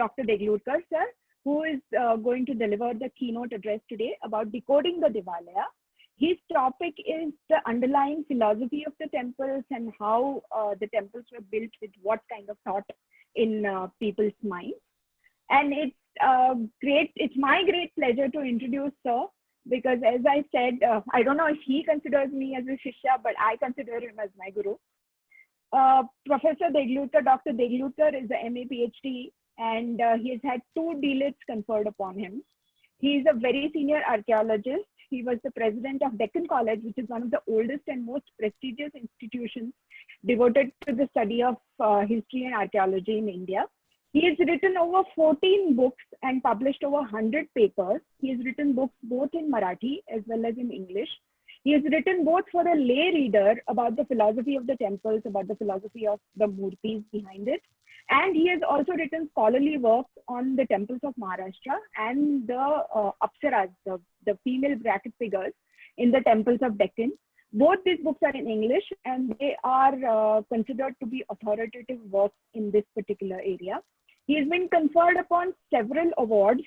Dr. Deglurkar sir, who is going to deliver the keynote address today about decoding the Devalaya. His topic is the underlying philosophy of the temples and how the temples were built with what kind of thought in people's minds. And it's my great pleasure to introduce sir, because as I said, I don't know if he considers me as a Shishya, but I consider him as my guru. Professor Deglurkar, Dr. Deglurkar is a MA PhD, and he has had 2 DLiTs conferred upon him. He is a very senior archaeologist. He was the president of Deccan College, which is one of the oldest and most prestigious institutions devoted to the study of history and archaeology in India. He has written over 14 books and published over 100 papers. He has written books both in Marathi as well as in English. He has written both for a lay reader about the philosophy of the temples, about the philosophy of the murtis behind it. And he has also written scholarly works on the temples of Maharashtra and the Apsaras, the female bracket figures in the temples of Deccan. Both these books are in English, and they are considered to be authoritative works in this particular area. He has been conferred upon several awards,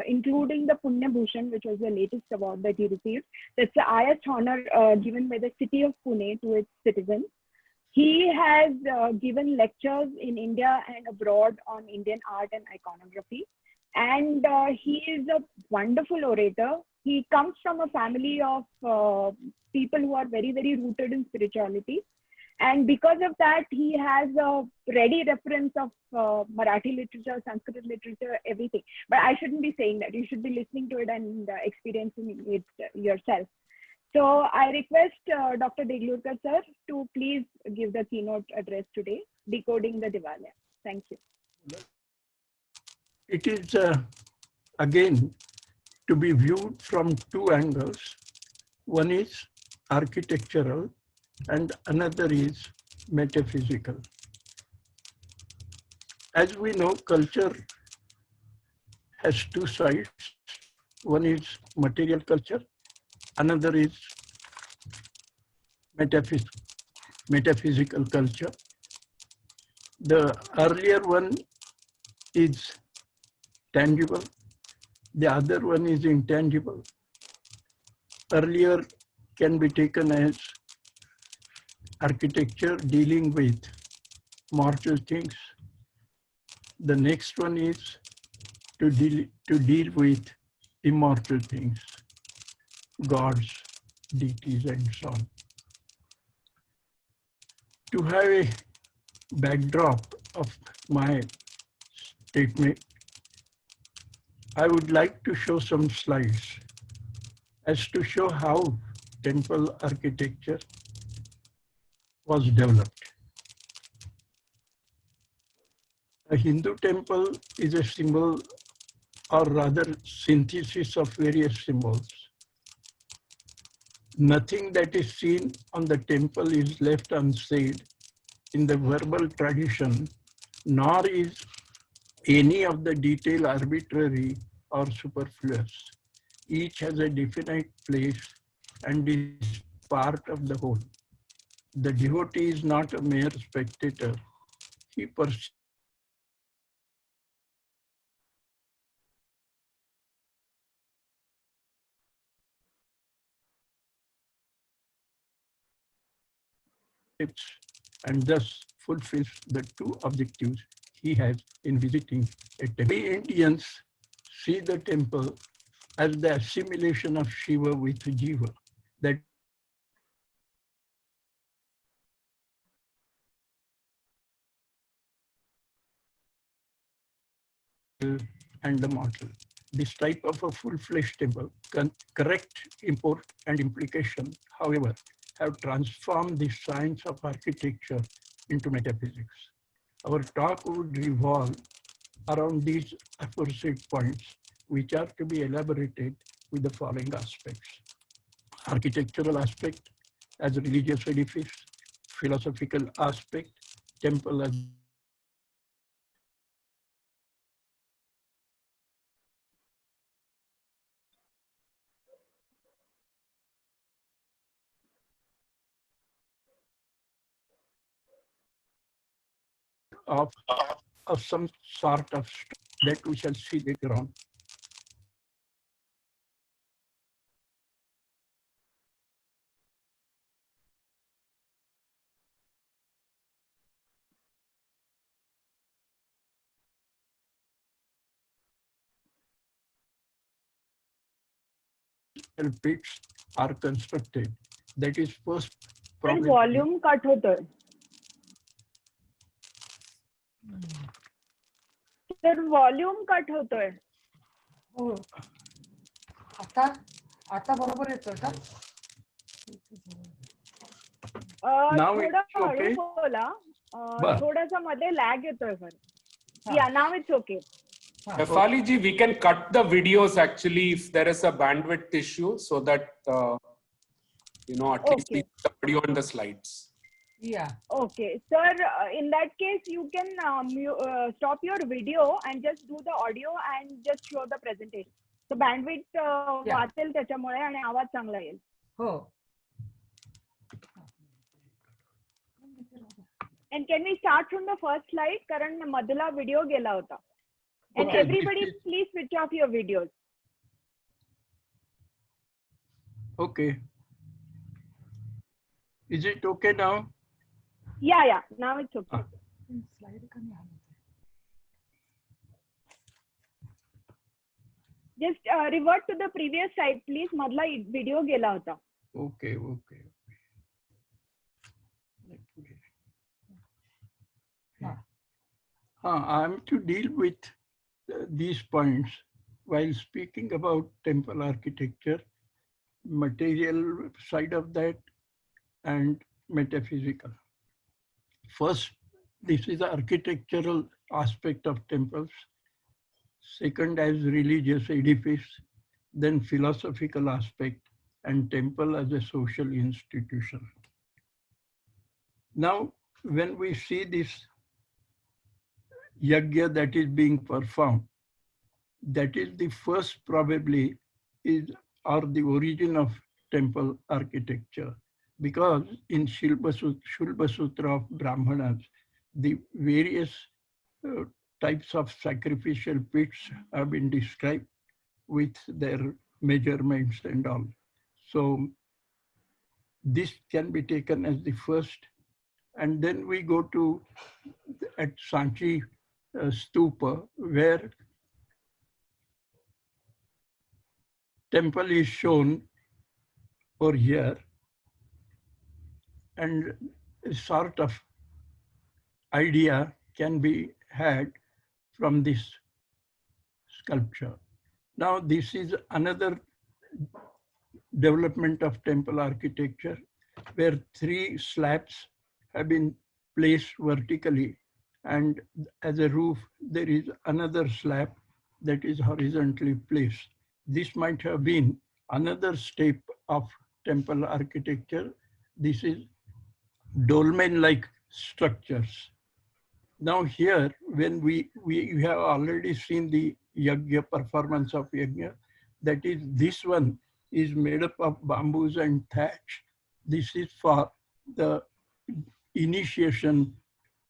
including the Punya Bhushan, which was the latest award that he received. That's the highest honor given by the city of Pune to its citizens. He has given lectures in India and abroad on Indian art and iconography. And he is a wonderful orator. He comes from a family of people who are very, very rooted in spirituality. And because of that, he has a ready reference of Marathi literature, Sanskrit literature, everything. But I shouldn't be saying that. You should be listening to it and experiencing it yourself. So I request Dr. Deglurkar sir to please give the keynote address today, Decoding the Devalaya. Thank you. It is again to be viewed from 2 angles. One is architectural and another is metaphysical. As we know, culture has 2 sides. One is material culture, another is metaphysical culture. The earlier one is tangible, the other one is intangible. Earlier can be taken as architecture dealing with mortal things. The next one is to deal with immortal things, gods, deities, and so on. To have a backdrop of my statement, I would like to show some slides as to show how temple architecture was developed. A Hindu temple is a symbol, or rather synthesis of various symbols. Nothing that is seen on the temple is left unsaid in the verbal tradition, nor is any of the detail arbitrary or superfluous. Each has a definite place and is part of the whole. The devotee is not a mere spectator. He perceives and thus fulfills the 2 objectives he has in visiting a temple. We Indians see the temple as the assimilation of Shiva with Jiva, that and the mortal. This type of a full-fledged temple, correct import and implication, however, have transformed the science of architecture into metaphysics. Our talk would revolve around these aforesaid points, which are to be elaborated with the following aspects: architectural aspect as a religious edifice, philosophical aspect, temple as of some sort of that we shall see later on. Pits are constructed. That is first तर probably. Volume cut होतोय. तर volume cut होतोय. हो. आता आता बरोबर येतोय का? Now थोडं it's हळू okay. बोला. But- थोडासा मध्ये लॅग येतोय sir. Yeah, now it's okay. Fali ji, we can cut the videos actually if there is a bandwidth issue, so that at least Okay. the audio and the slides. Yeah. Okay, sir. In that case, you can stop your video and just do the audio and just show the presentation. So bandwidth वाचेल त्याच्यामुळे आणि आवाज चांगला येईल. हो. And can we start from the first slide? कारण मधला video गेला होता. And Okay, everybody, this is- please switch off your videos. Okay. Is it okay now? Yeah, now it's okay. Slide का नाही आलं. Just revert to the previous slide, please. मधला video गेला होता. Okay. I am to deal with these points while speaking about temple architecture, material side of that, and metaphysical. First, this is the architectural aspect of temples. Second, as religious edifice, then philosophical aspect, and temple as a social institution. Now, when we see this yajna that is being performed, that is the first probably or the origin of temple architecture. Because in Shulba Sutra of Brahmanas, the various types of sacrificial pits have been described with their measurements and all. So this can be taken as the first. And then we go to at Sanchi Stupa, where temple is shown over here, and a sort of idea can be had from this sculpture. Now, this is another development of temple architecture where 3 slabs have been placed vertically, and as a roof, there is another slab that is horizontally placed. This might have been another step of temple architecture. This is dolmen-like structures. Now here, when we have already seen the yajna, performance of yajna, that is, this one is made up of bamboos and thatch. This is for the initiation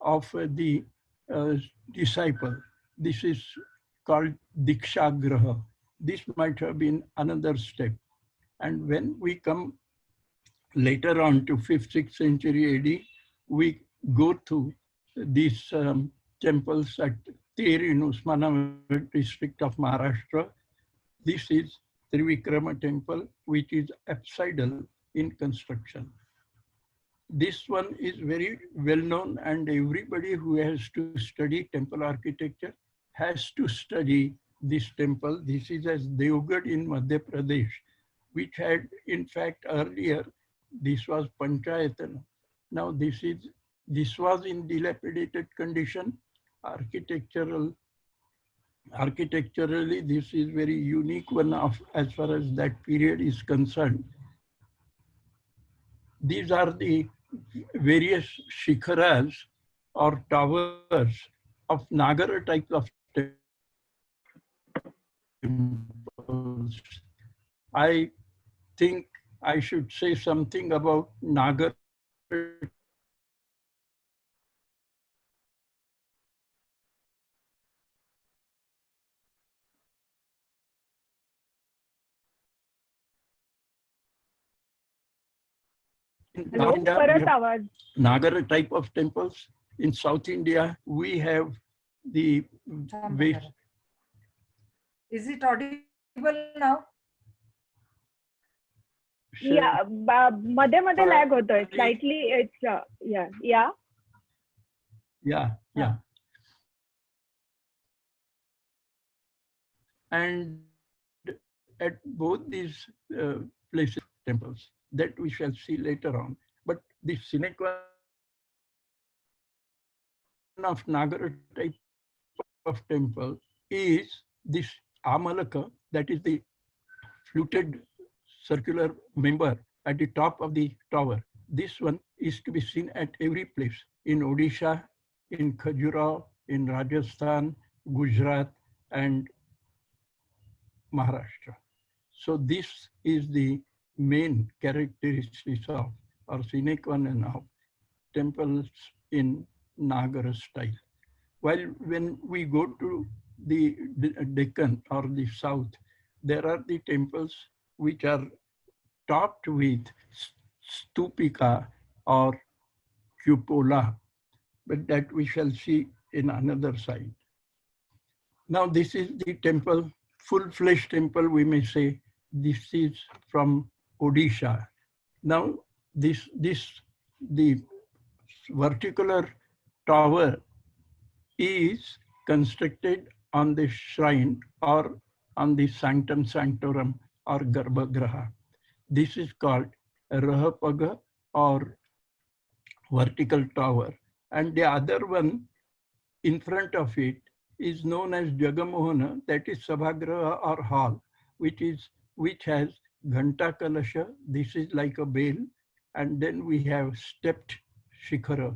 of the disciple. This is called Dikshagraha. This might have been another step. And when we come later on to 5th, 6th century AD, we go to these temples at Ter in Usmanabad district of Maharashtra. This is Trivikrama temple, which is apsidal in construction. This one is very well known, and everybody who has to study temple architecture has to study this temple. This is as Devgad in Madhya Pradesh, which had, in fact, earlier, this was Panchayatana. Now this was in dilapidated condition. Architecturally, this is very unique one of as far as that period is concerned. These are the various shikharas or towers of Nagara type of temples. I think I should say something about Nagara in Hello, North India, we Parat have Awaz. Nagara type of temples. In South India, we have the ways. Is it audible now? Yeah, मध्ये मध्ये lag होतोय. Slightly, it's yeah. Yeah. And at both these places, temples, that we shall see later on. But the sine qua non of Nagara type of temple is this Amalaka, that is the fluted circular member at the top of the tower. This one is to be seen at every place in Odisha, in Khajuraho, in Rajasthan, Gujarat, and Maharashtra. So this is the main characteristics of or sine qua non of temples in Nagara style. While when we go to the Deccan or the south, there are the temples which are topped with stupika or cupola, but that we shall see in another side. Now this is the temple, full-fledged temple, we may say. This is from Odisha. Now the vertical tower is constructed on the shrine or on the sanctum sanctorum or garbhagraha. This is called Rahapaga or vertical tower. And the other one in front of it is known as Jagamohana, that is Sabhagraha or hall, which has Ghanta Kalasha. This is like a bell. And then we have stepped Shikhara,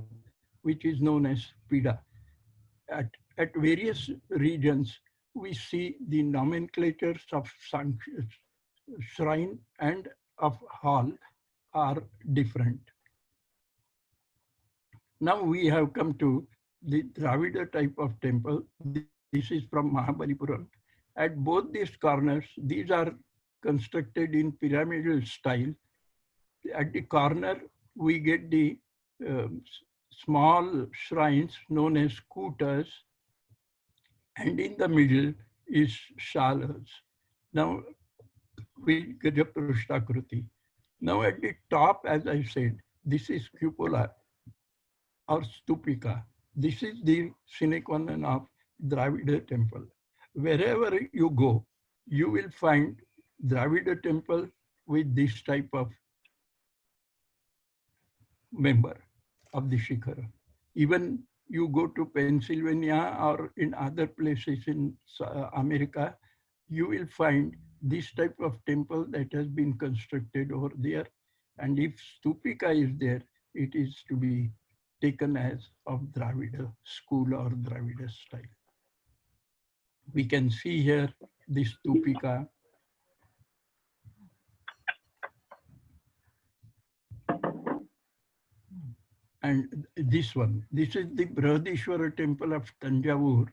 which is known as Pida. At various regions, we see the nomenclatures of shrine and of hall are different. Now we have come to the Dravida type of temple. This is from Mahabalipuram. At both these corners, these are constructed in pyramidal style. At the corner, we get the small shrines known as kutas, and in the middle is shalas. Now we get a Prishtakruti. Now at the top, as I said, this is cupola or stupika. This is the sine qua non of Dravida temple. Wherever you go, you will find Dravida temple with this type of member of the Shikhara. Even you go to Pennsylvania or in other places in America, you will find this type of temple that has been constructed over there. And if stupika is there, it is to be taken as of Dravida school or Dravida style. We can see here this stupika. And this one, this is the Brihadishwara temple of Tanjavur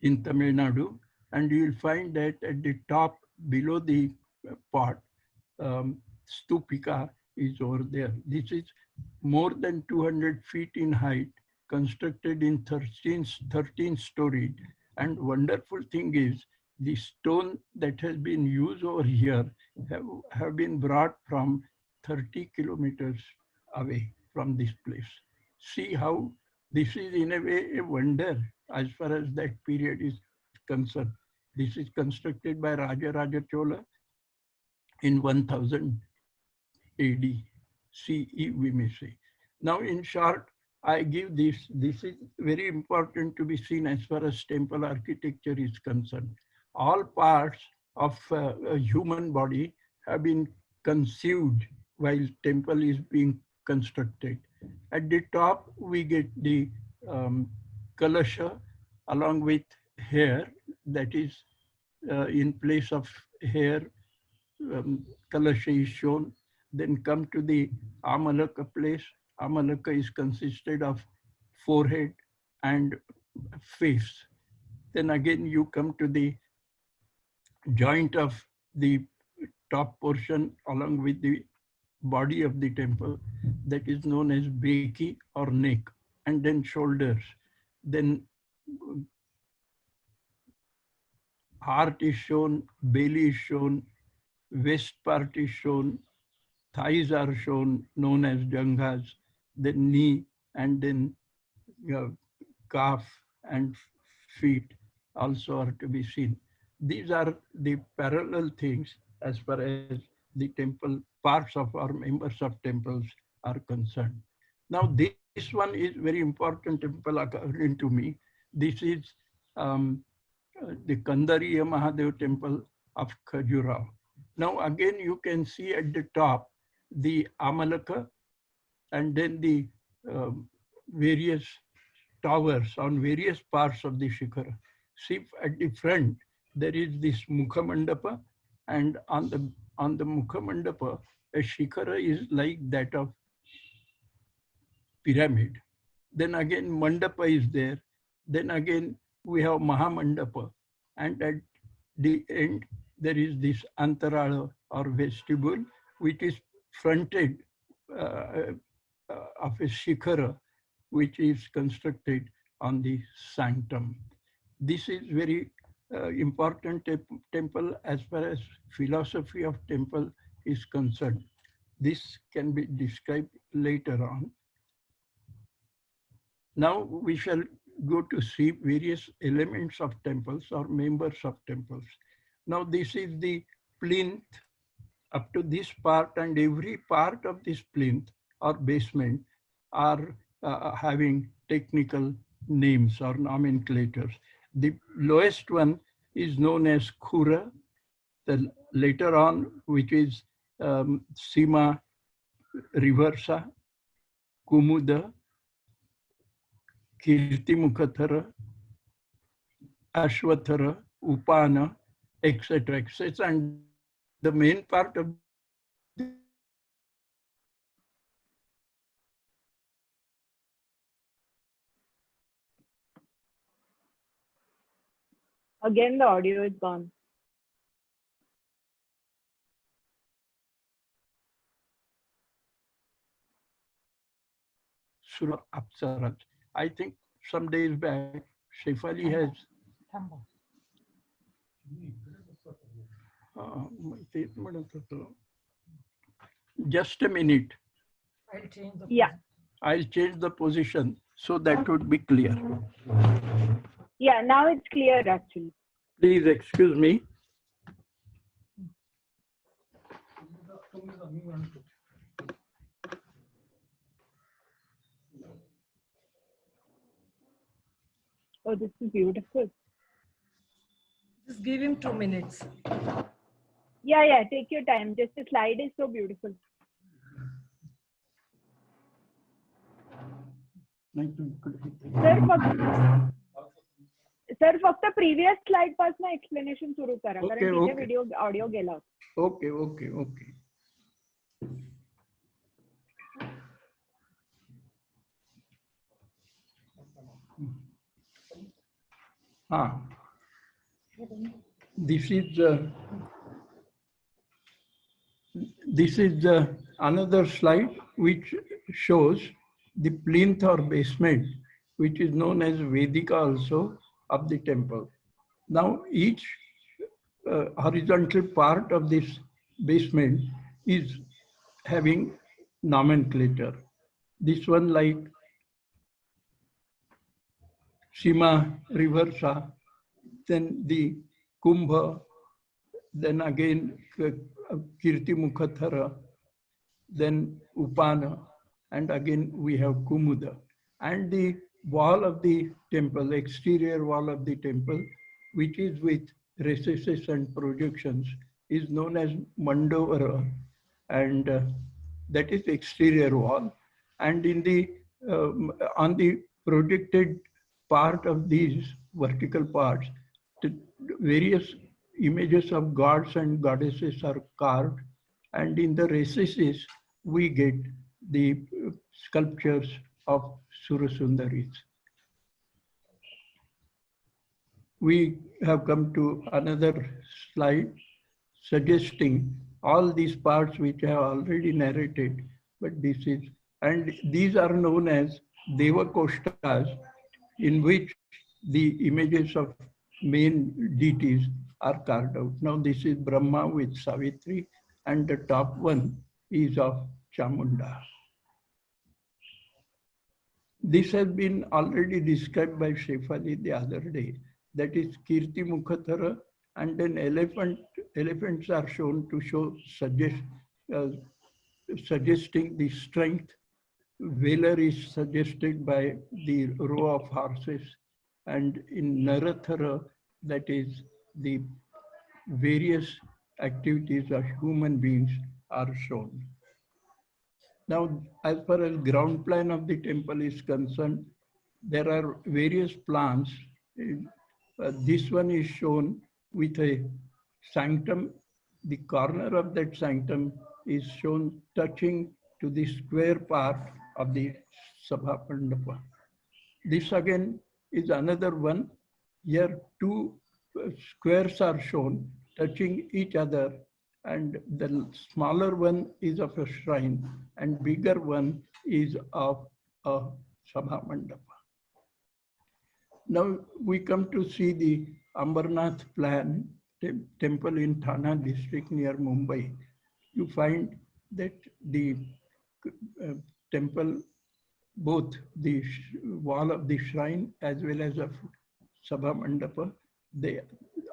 in Tamil Nadu. And you will find that at the top below the pot, stupika is over there. This is more than 200 feet in height, constructed in 13 stories. And wonderful thing is the stone that has been used over here have been brought from 30 kilometers away from this place. See how this is in a way a wonder as far as that period is concerned. This is constructed by Raja Raja Chola in 1000 AD, CE, we may say. Now, in short, I give this. This is very important to be seen as far as temple architecture is concerned. All parts of a human body have been conceived while temple is being constructed. At the top, we get the kalasha along with hair, that is in place of hair, kalasha is shown. Then come to the Amalaka place. Amalaka is consisted of forehead and face. Then again you come to the joint of the top portion along with the body of the temple that is known as Beki or neck, and then shoulders. Then heart is shown, belly is shown, waist part is shown, thighs are shown, known as janghas, then knee, and then calf and feet also are to be seen. These are the parallel things as far as the temple parts of our members of temples are concerned. Now this one is very important temple according to me. This is the Kandariya Mahadev temple of Khajuraho. Now again you can see at the top the Amalaka and then the various towers on various parts of the Shikhara. See at the front, there is this Mukha Mandapa, and on the Mukha Mandapa, a Shikhara is like that of pyramid. Then again Mandapa is there. Then again we have Mahamandapa, and at the end there is this Antarala or vestibule, which is fronted of a Shikhara, which is constructed on the sanctum. This is very important temple as far as philosophy of temple is concerned. This can be described later on. Now we shall go to see various elements of temples or members of temples. Now this is the plinth up to this part, and every part of this plinth or basement are having technical names or nomenclatures. The lowest one is known as Khura. The later on, which is Sima Reversa, Kumuda, Kirtimukhathara, Ashwathara, Upana, etc., etc. And the main part of Again, the audio is gone. Surah Apsaras. I think some days back, Shefali has just a minute. I'll change the Yeah. I'll change the position so that would be clear. Yeah, now it's clear actually. Please excuse me. Oh, this is beautiful. Just give him 2 minutes. Yeah, take your time. Just the slide is so beautiful. Sir फक्त previous slide पासून explanation सुरू करा कारण तिथे video audio गेला. Okay. This is another slide which shows the plinth or basement, which is known as Vedika also, of the temple. Now each horizontal part of this basement is having nomenclature. This one like Sima Reversa, then the Kumbha, then again Kirtimukhathara, then Upana, and again we have Kumuda. And the wall of the temple, exterior wall of the temple, which is with recesses and projections, is known as Mandovara, and that is the exterior wall. And in the on the projected part of these vertical parts, the various images of gods and goddesses are carved, and in the recesses we get the sculptures of Surasundaris. We have come to another slide suggesting all these parts which I have already narrated, but this is, and these are known as Deva Koshtas, in which the images of main deities are carved out. Now this is Brahma with Savitri, and the top one is of Chamunda. This has been already described by Shefali the other day. That is Kirti Mukhathara, and then elephants are shown to suggesting the strength. Valor is suggested by the row of horses, and in Narathara, that is the various activities of human beings are shown. Now, as far as ground plan of the temple is concerned, there are various plans. This one is shown with a sanctum. The corner of that sanctum is shown touching to the square part of the Sabha Mandapa. This again is another one. Here two squares are shown touching each other, and the smaller one is of a shrine and bigger one is of a Sabha Mandapa. Now we come to see the Ambarnath plan temple in Thana district near Mumbai. You find that the temple, both the wall of the shrine as well as of Sabha Mandapa, they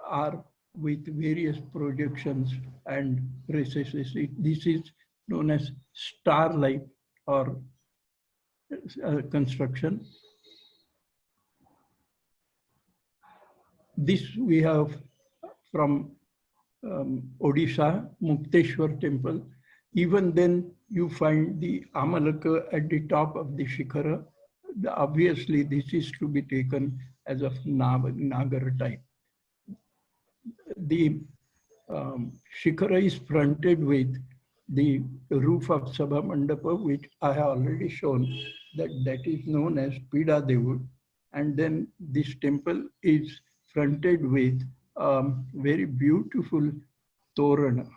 are with various projections and recesses. This is known as star-like or construction. This we have from Odisha, Mukteshwar temple. Even then you find the Amalaka at the top of the Shikhara. Obviously this is to be taken as of Nagar type. The Shikhara is fronted with the roof of Sabha Mandapa, which I have already shown that is known as Pida Devud. And then this temple is fronted with very beautiful Torana.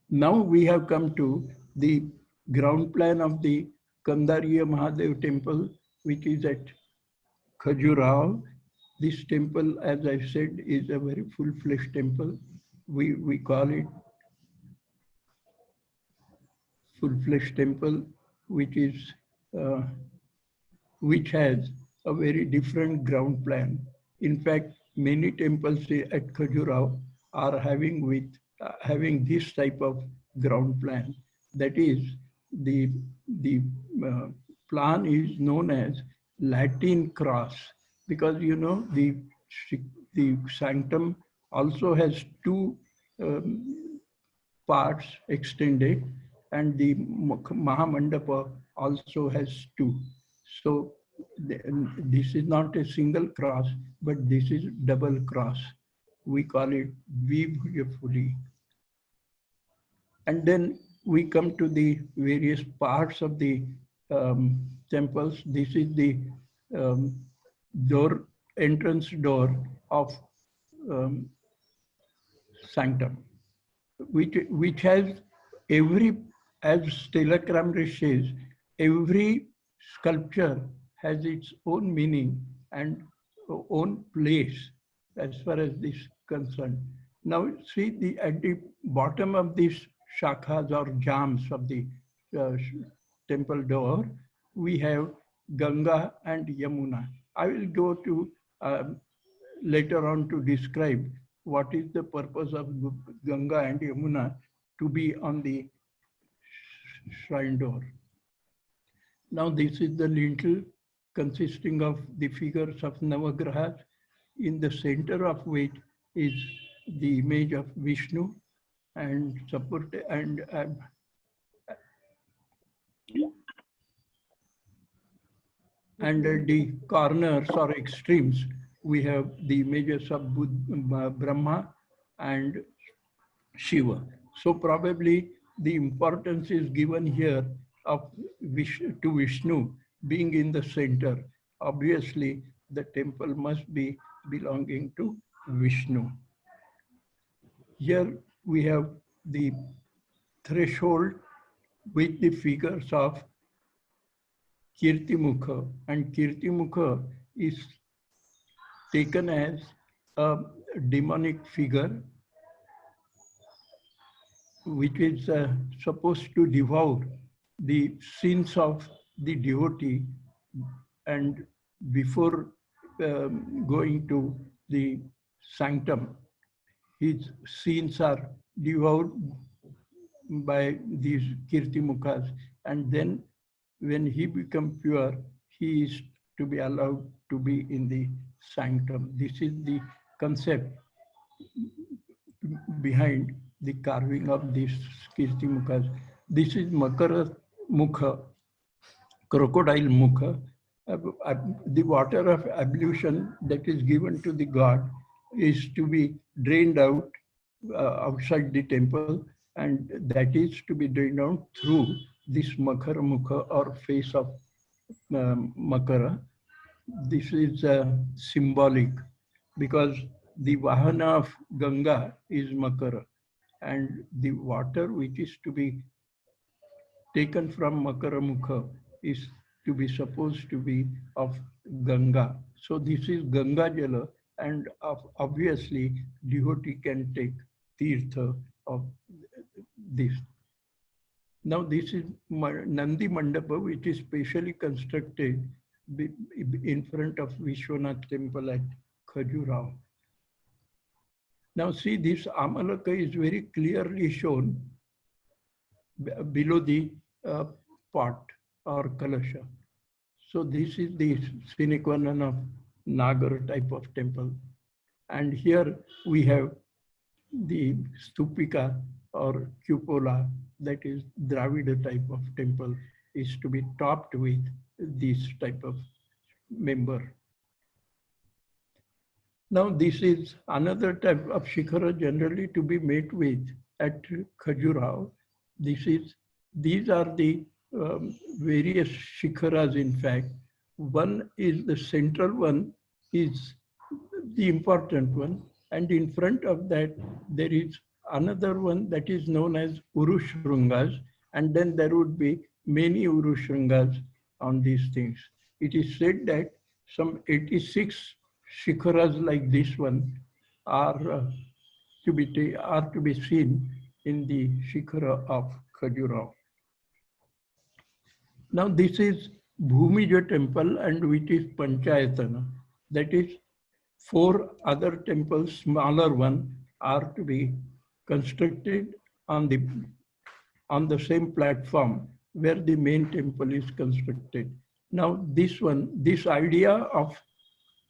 Now we have come to the ground plan of the Kandariya Mahadev temple, which is at Khajuraho. This temple, as I said, is a very full-fledged temple. We call it full-fledged temple, which has a very different ground plan. In fact, many temples at Khajuraho are having this type of ground plan. That is, the plan is known as Latin cross, because you know the sanctum also has two parts extended, and the Mahamandapa also has two. So this is not a single cross, but this is double cross. We call it Vibhuyapuri. And then we come to the various parts of the temples. This is the entrance door of sanctum, which has every, as Stella Kramrisch says, every sculpture has its own meaning and own place as far as this is concerned. Now see at the bottom of these shakhas or jams of the temple door, we have Ganga and Yamuna. I will go to later on to describe what is the purpose of Ganga and Yamuna to be on the shrine door. Now this is the lintel consisting of the figures of Navagrahas, in the center of which is the image of Vishnu and support and at the corners or extremes we have the images of Brahma and Shiva. So probably the importance is given here of to Vishnu being in the center. Obviously the temple must be belonging to Vishnu. Here we have the threshold with the figures of Kirtimukha, and Kirtimukha is taken as a demonic figure which is supposed to devour the sins of the devotee, and before going to the sanctum, his sins are devoured by these Kirtimukhas, and then when he becomes pure, he is to be allowed to be in the sanctum. This is the concept behind the carving of these Kirtimukhas. This is Makara Mukha, crocodile Mukha. The water of ablution that is given to the god is to be drained out outside the temple, and that is to be drained out through this Makara Mukha or face of Makara. This is symbolic because the Vahana of Ganga is Makara, and the water which is to be taken from Makara Mukha is to be supposed to be of Ganga. So this is Ganga Jala, and obviously devotee can take tirtha of this. Now this is Nandi Mandapa, which is specially constructed in front of Vishwanath temple at Khajuraho. Now see, this Amalaka is very clearly shown below the pot or kalasha. So this is the sine qua non of Nagar type of temple. And here we have the stupika or cupola, that is Dravida type of temple, is to be topped with this type of member. Now this is another type of shikhara generally to be met with at Khajuraho. These are the various shikharas in fact. One is the central one, is the important one, and in front of that there is another one that is known as Urushrungas, and then there would be many Urushrungas on these things. It is said that some 86 shikharas like this one are to be seen in the shikhara of Khajuraho. Now this is Bhumija temple, and which is Panchayatana. That is 4 other temples, smaller one, are to be constructed on the same platform where the main temple is constructed. Now this idea of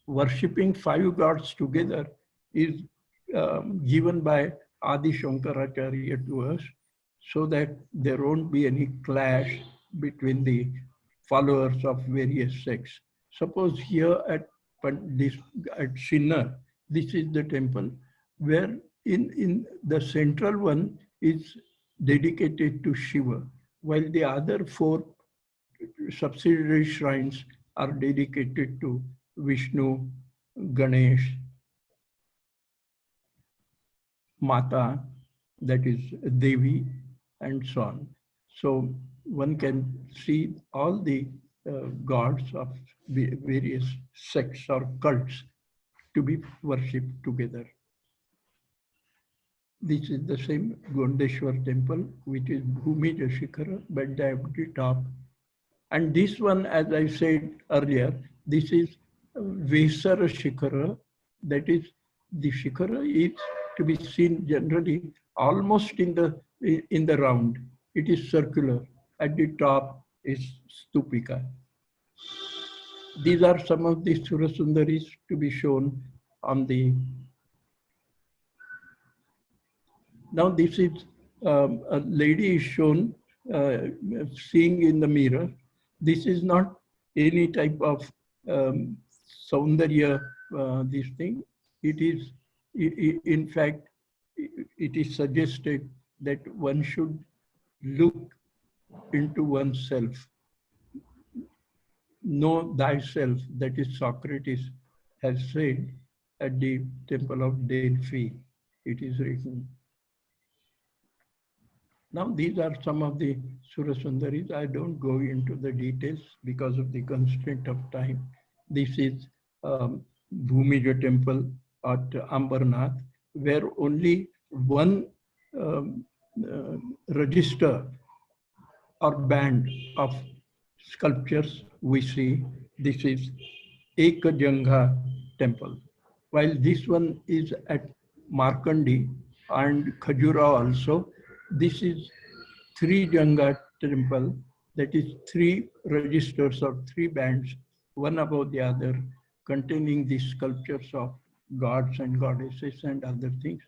worshipping 5 gods together is given by Adi Shankaracharya to us, so that there won't be any clash between the followers of various sects. Suppose here at Sinnar, this is the temple where in the central one is dedicated to Shiva, while the other 4 subsidiary shrines are dedicated to Vishnu, Ganesh, Mata, that is Devi, and so on. So one can see all the gods of various sects or cults to be worshipped together. This is the same Gondeshwar temple, which is Bhumija Shikhara, but the empty top. And this one, as I said earlier, this is Vesara Shikhara, that is, the Shikhara is to be seen generally almost in the round. It is circular. At the top is Stupika. These are some of the Surasundaris to be shown on the. Now this is a lady is shown seeing in the mirror. This is not any type of Saundarya, this thing. It is, in fact, it is suggested that one should look into oneself. Know thyself, that is Socrates has said at the temple of Delphi. It is written. Now, these are some of the Surasundaris. I don't go into the details because of the constraint of time. This is Bhumija temple at Ambarnath, where only one um, register or band of sculptures we see. This is Ekajanga temple. While this one is at Markandi and Khajura also, this is three Janga temple, that is three registers or three bands, one above the other, containing the sculptures of gods and goddesses and other things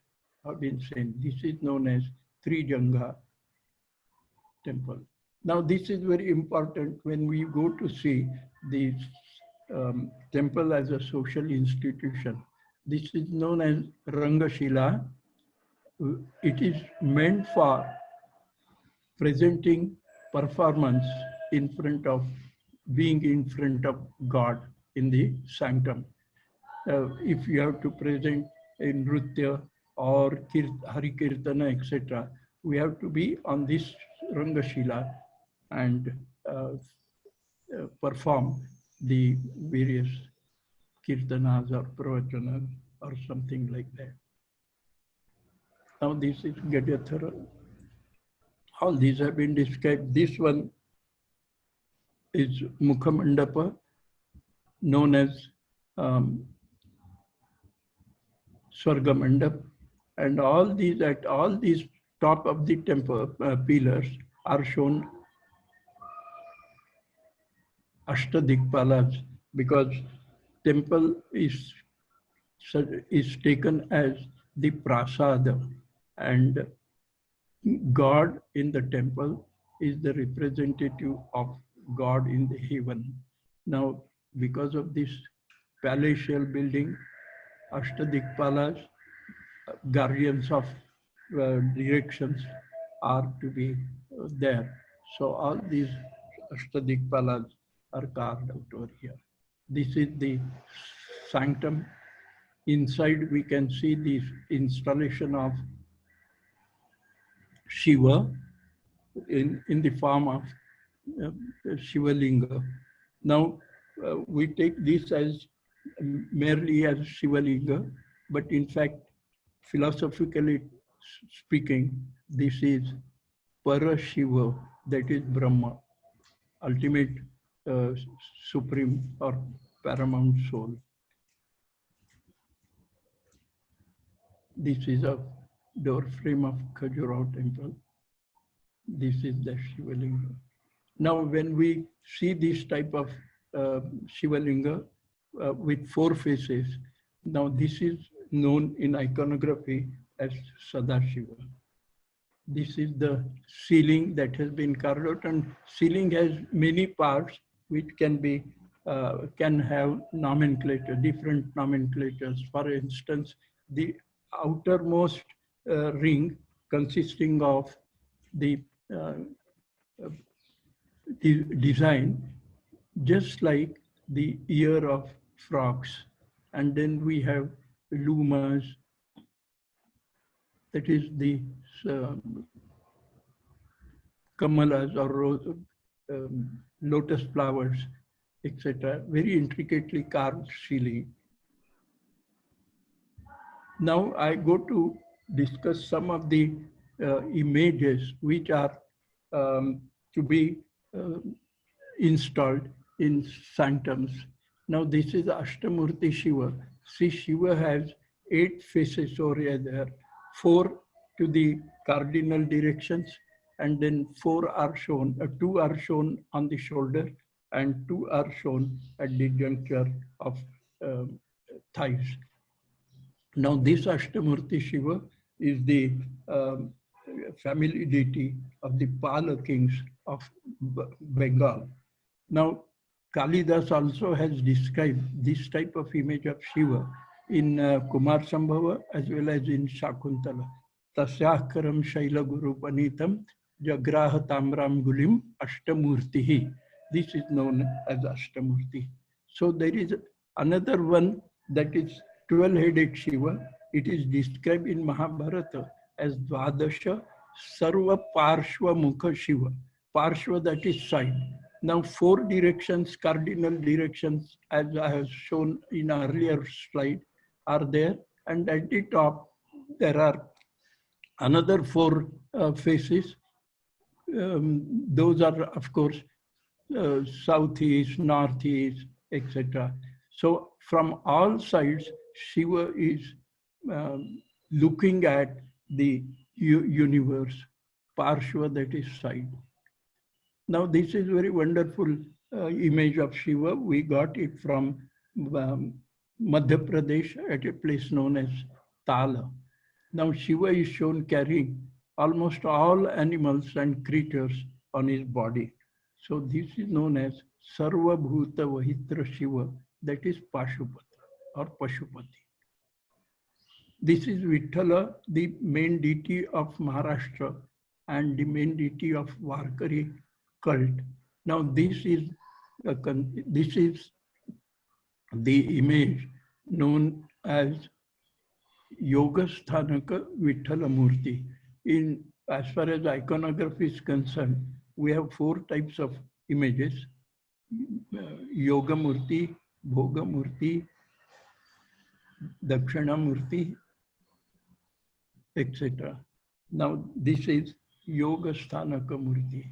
have been seen. This is known as Trijanga temple. Now, this is very important when we go to see the temple as a social institution. This is known as Rangashila. It is meant for presenting performance in front of, being in front of God in the sanctum. If you have to present in Nritya or Hari Kirtana, etc., we have to be on this Rangashila and perform the various Kirtanas or Pravachanas or something like that. Now this is Gadyathara. All these have been described. This one is Mukhamandapa, known as Swargamandap, and all these at all these top of the temple pillars are shown Ashtadikpalas, because temple is taken as the prasada, and God in the temple is the representative of God in the heaven. Now, because of this palatial building, Ashtadikpalas, guardians of directions, are to be there. So all these Ashtadikpalas are carved out over here. This is the sanctum. Inside we can see the installation of Shiva in the form of Shiva Linga. Now we take this as merely as Shiva Linga, but in fact, philosophically speaking, this is Parashiva, that is Brahma, ultimate supreme or paramount soul. This is a door frame of Khajuraho temple. This is the Shiva Linga. Now, when we see this type of Shiva Linga with four faces, now this is known in iconography as Sadashiva. This is the ceiling that has been carved out, and ceiling has many parts which can be can have nomenclature, different nomenclatures. For instance, the outermost ring consisting of the design, just like the ear of frogs, and then we have lumas, that is the kamalas or lotus flowers, etc. Very intricately carved ceiling. Now I go to discuss some of the images which are to be installed in sanctums. Now this is Ashtamurti Shiva. See, Shiva has 8 faces over there, 4 to the cardinal directions, and then 4 are shown, 2 are shown on the shoulder, and 2 are shown at the juncture of thighs. Now this Ashtamurti Shiva is the family deity of the Pala kings of Bengal. Now Kalidas also has described this type of image of Shiva in Kumar Sambhava as well as in Shakuntala. Tasyakaram Shaila Guru Panitam Jagraha Tamram Gulim Ashtamurtihi. This is known as Ashtamurti. So there is another one, that is 12-headed Shiva. It is described in Mahabharata as Dvadasha Sarva Parshva Mukha Shiva. Parshva, that is side. Now 4 directions, cardinal directions, as I have shown in earlier slide, are there. And at the top, there are another 4 faces. Those are, of course, southeast, northeast, etc. So from all sides, Shiva is looking at the universe, Parshva, that is side. Now this is very wonderful image of Shiva. We got it from Madhya Pradesh at a place known as Tala. Now Shiva is shown carrying almost all animals and creatures on his body. So this is known as Sarva Bhuta Vahitra Shiva, that is Pashupati or Pashupati. This is Vithala, the main deity of Maharashtra and the main deity of Varkari cult. Now this is the image known as Yogasthanaka Vithala Murti. As far as iconography is concerned, we have 4 types of images: Yoga Murti, Bhoga Murti, Dakshina Murti, etc. Now this is Yoga Sthanaka Murti.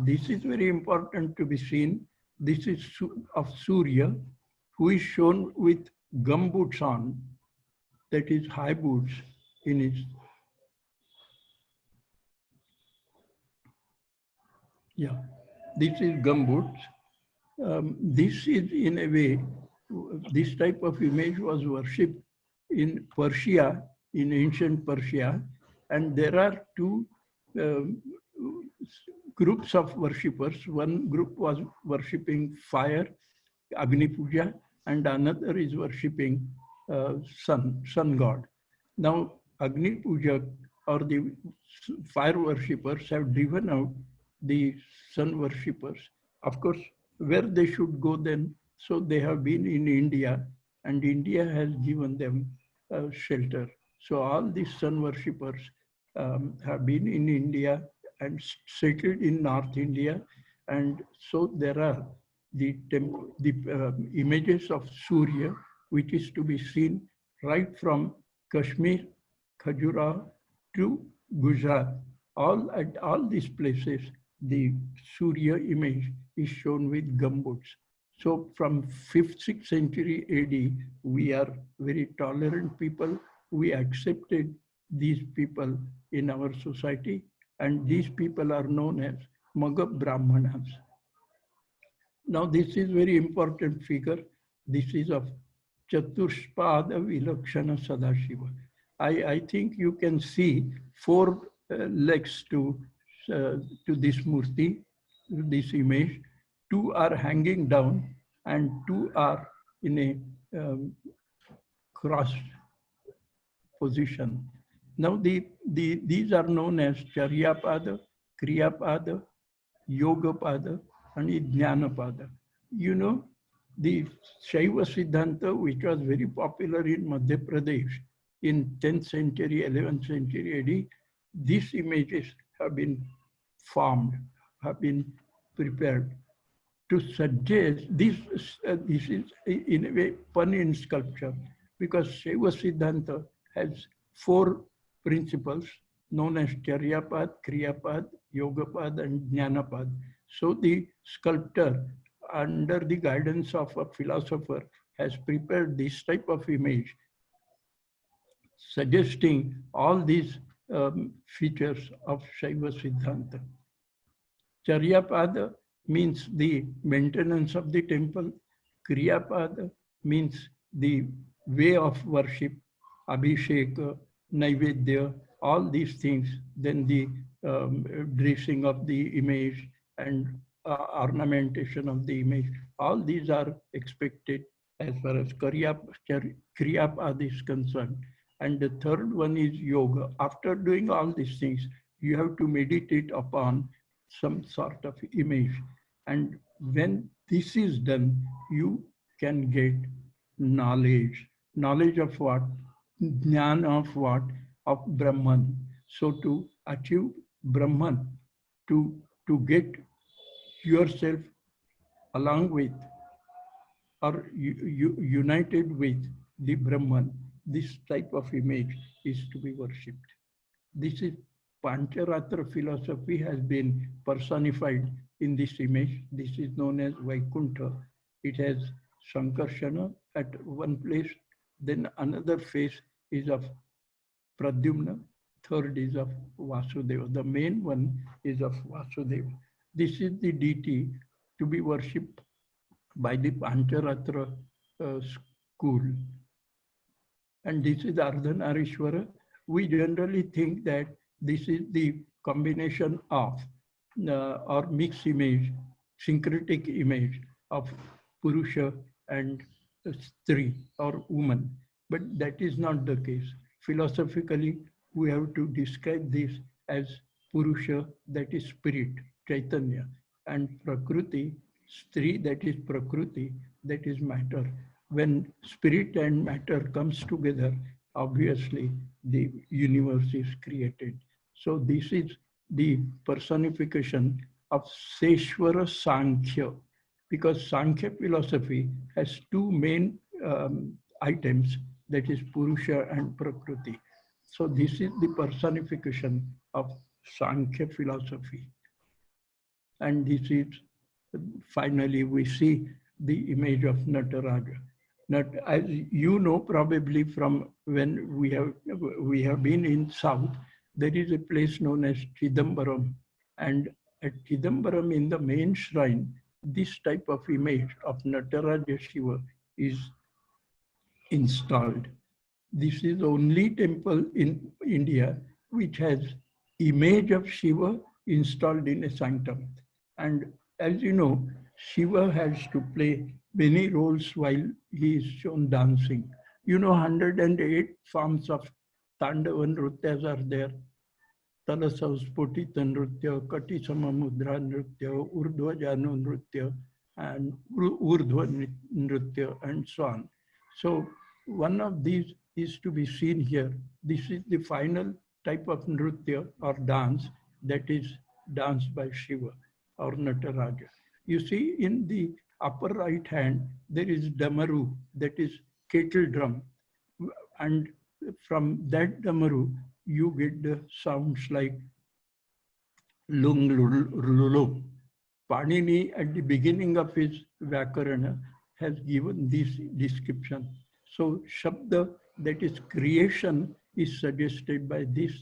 This is very important to be seen. This is of Surya, who is shown with gumboots on, that is high boots in his. Yeah, this is gumboots. This is in a way, this type of image was worshipped in Persia, in ancient Persia, and there are 2 groups of worshippers. One group was worshipping fire, Agni Puja, and another is worshipping sun god. Now Agni Puja or the fire worshippers have driven out the sun worshippers. Of course, where they should go then? So they have been in India, and India has given them shelter. So all these sun worshippers have been in India and settled in North India, and so there are the images of Surya, which is to be seen right from Kashmir, Khajuraho to Gujarat. At all these places, the Surya image is shown with gumboots. So from 5th, 6th century AD, we are very tolerant people. We accepted these people in our society, and these people are known as Maga Brahmanas. Now this is very important figure. This is of Chaturshpada Vilakshana Sadashiva. I think you can see 4 legs to this murti, this image. 2 are hanging down and 2 are in a cross position. Now these are known as Charyapada, Kriyapada, Yogapada, and Jnanapada. You know, the Shaiva Siddhanta, which was very popular in Madhya Pradesh in 10th century, 11th century AD, these images have been formed, have been prepared to suggest this is in a way pun in sculpture, because Shaiva Siddhanta has 4 principles known as Charyapad, Kriyapad, Yogapad, and Jnanapad. So the sculptor, under the guidance of a philosopher, has prepared this type of image, suggesting all these features of Shaiva Siddhanta. Charyapada means the maintenance of the temple. Kriyapada means the way of worship, Abhisheka, Naivedya, all these things. Then the dressing of the image and ornamentation of the image. All these are expected as far as Kriyapada is concerned. And the third one is yoga. After doing all these things, you have to meditate upon some sort of image. And when this is done, you can get knowledge. Knowledge of what? Jnana of what? Of Brahman. So to achieve Brahman, to get yourself along with or united with the Brahman, this type of image is to be worshipped. This is Pancharatra philosophy has been personified in this image. This is known as Vaikuntha. It has Sankarsana at one place, then another face is of Pradyumna, third is of Vasudeva. The main one is of Vasudeva. This is the deity to be worshipped by the Pancharatra school. And this is Ardhanarishwara. We generally think that this is the combination of or mixed image, syncretic image of Purusha and Stri or woman. But that is not the case. Philosophically, we have to describe this as Purusha, that is spirit, Chaitanya, and Prakriti, Stri, that is Prakriti, that is matter. When spirit and matter comes together, obviously the universe is created. So this is the personification of Seshwara Sankhya, because Sankhya philosophy has two main items, that is Purusha and Prakriti. So this is the personification of Sankhya philosophy. And this is, finally, we see the image of Nataraja. As you know, probably from when we have been in South, there is a place known as Chidambaram. And at Chidambaram, in the main shrine, this type of image of Nataraja Shiva is installed. This is the only temple in India which has image of Shiva installed in a sanctum. And as you know, Shiva has to play many roles while he is shown dancing. You know, 108 forms of Tandava Nrutyas are there. Talasa Spotita Nrutya, Kati Samamudra Nrutya, Urdhva Janu Nrutya, and Urdhva Nrutya, and so on. So one of these is to be seen here. This is the final type of Nrutya or dance that is danced by Shiva or Nataraja. You see in the upper right hand, there is Damaru, that is kettle drum. And from that Damaru, you get the sounds like lung lulu. Panini at the beginning of his Vyakarana has given this description. So Shabda, that is creation, is suggested by this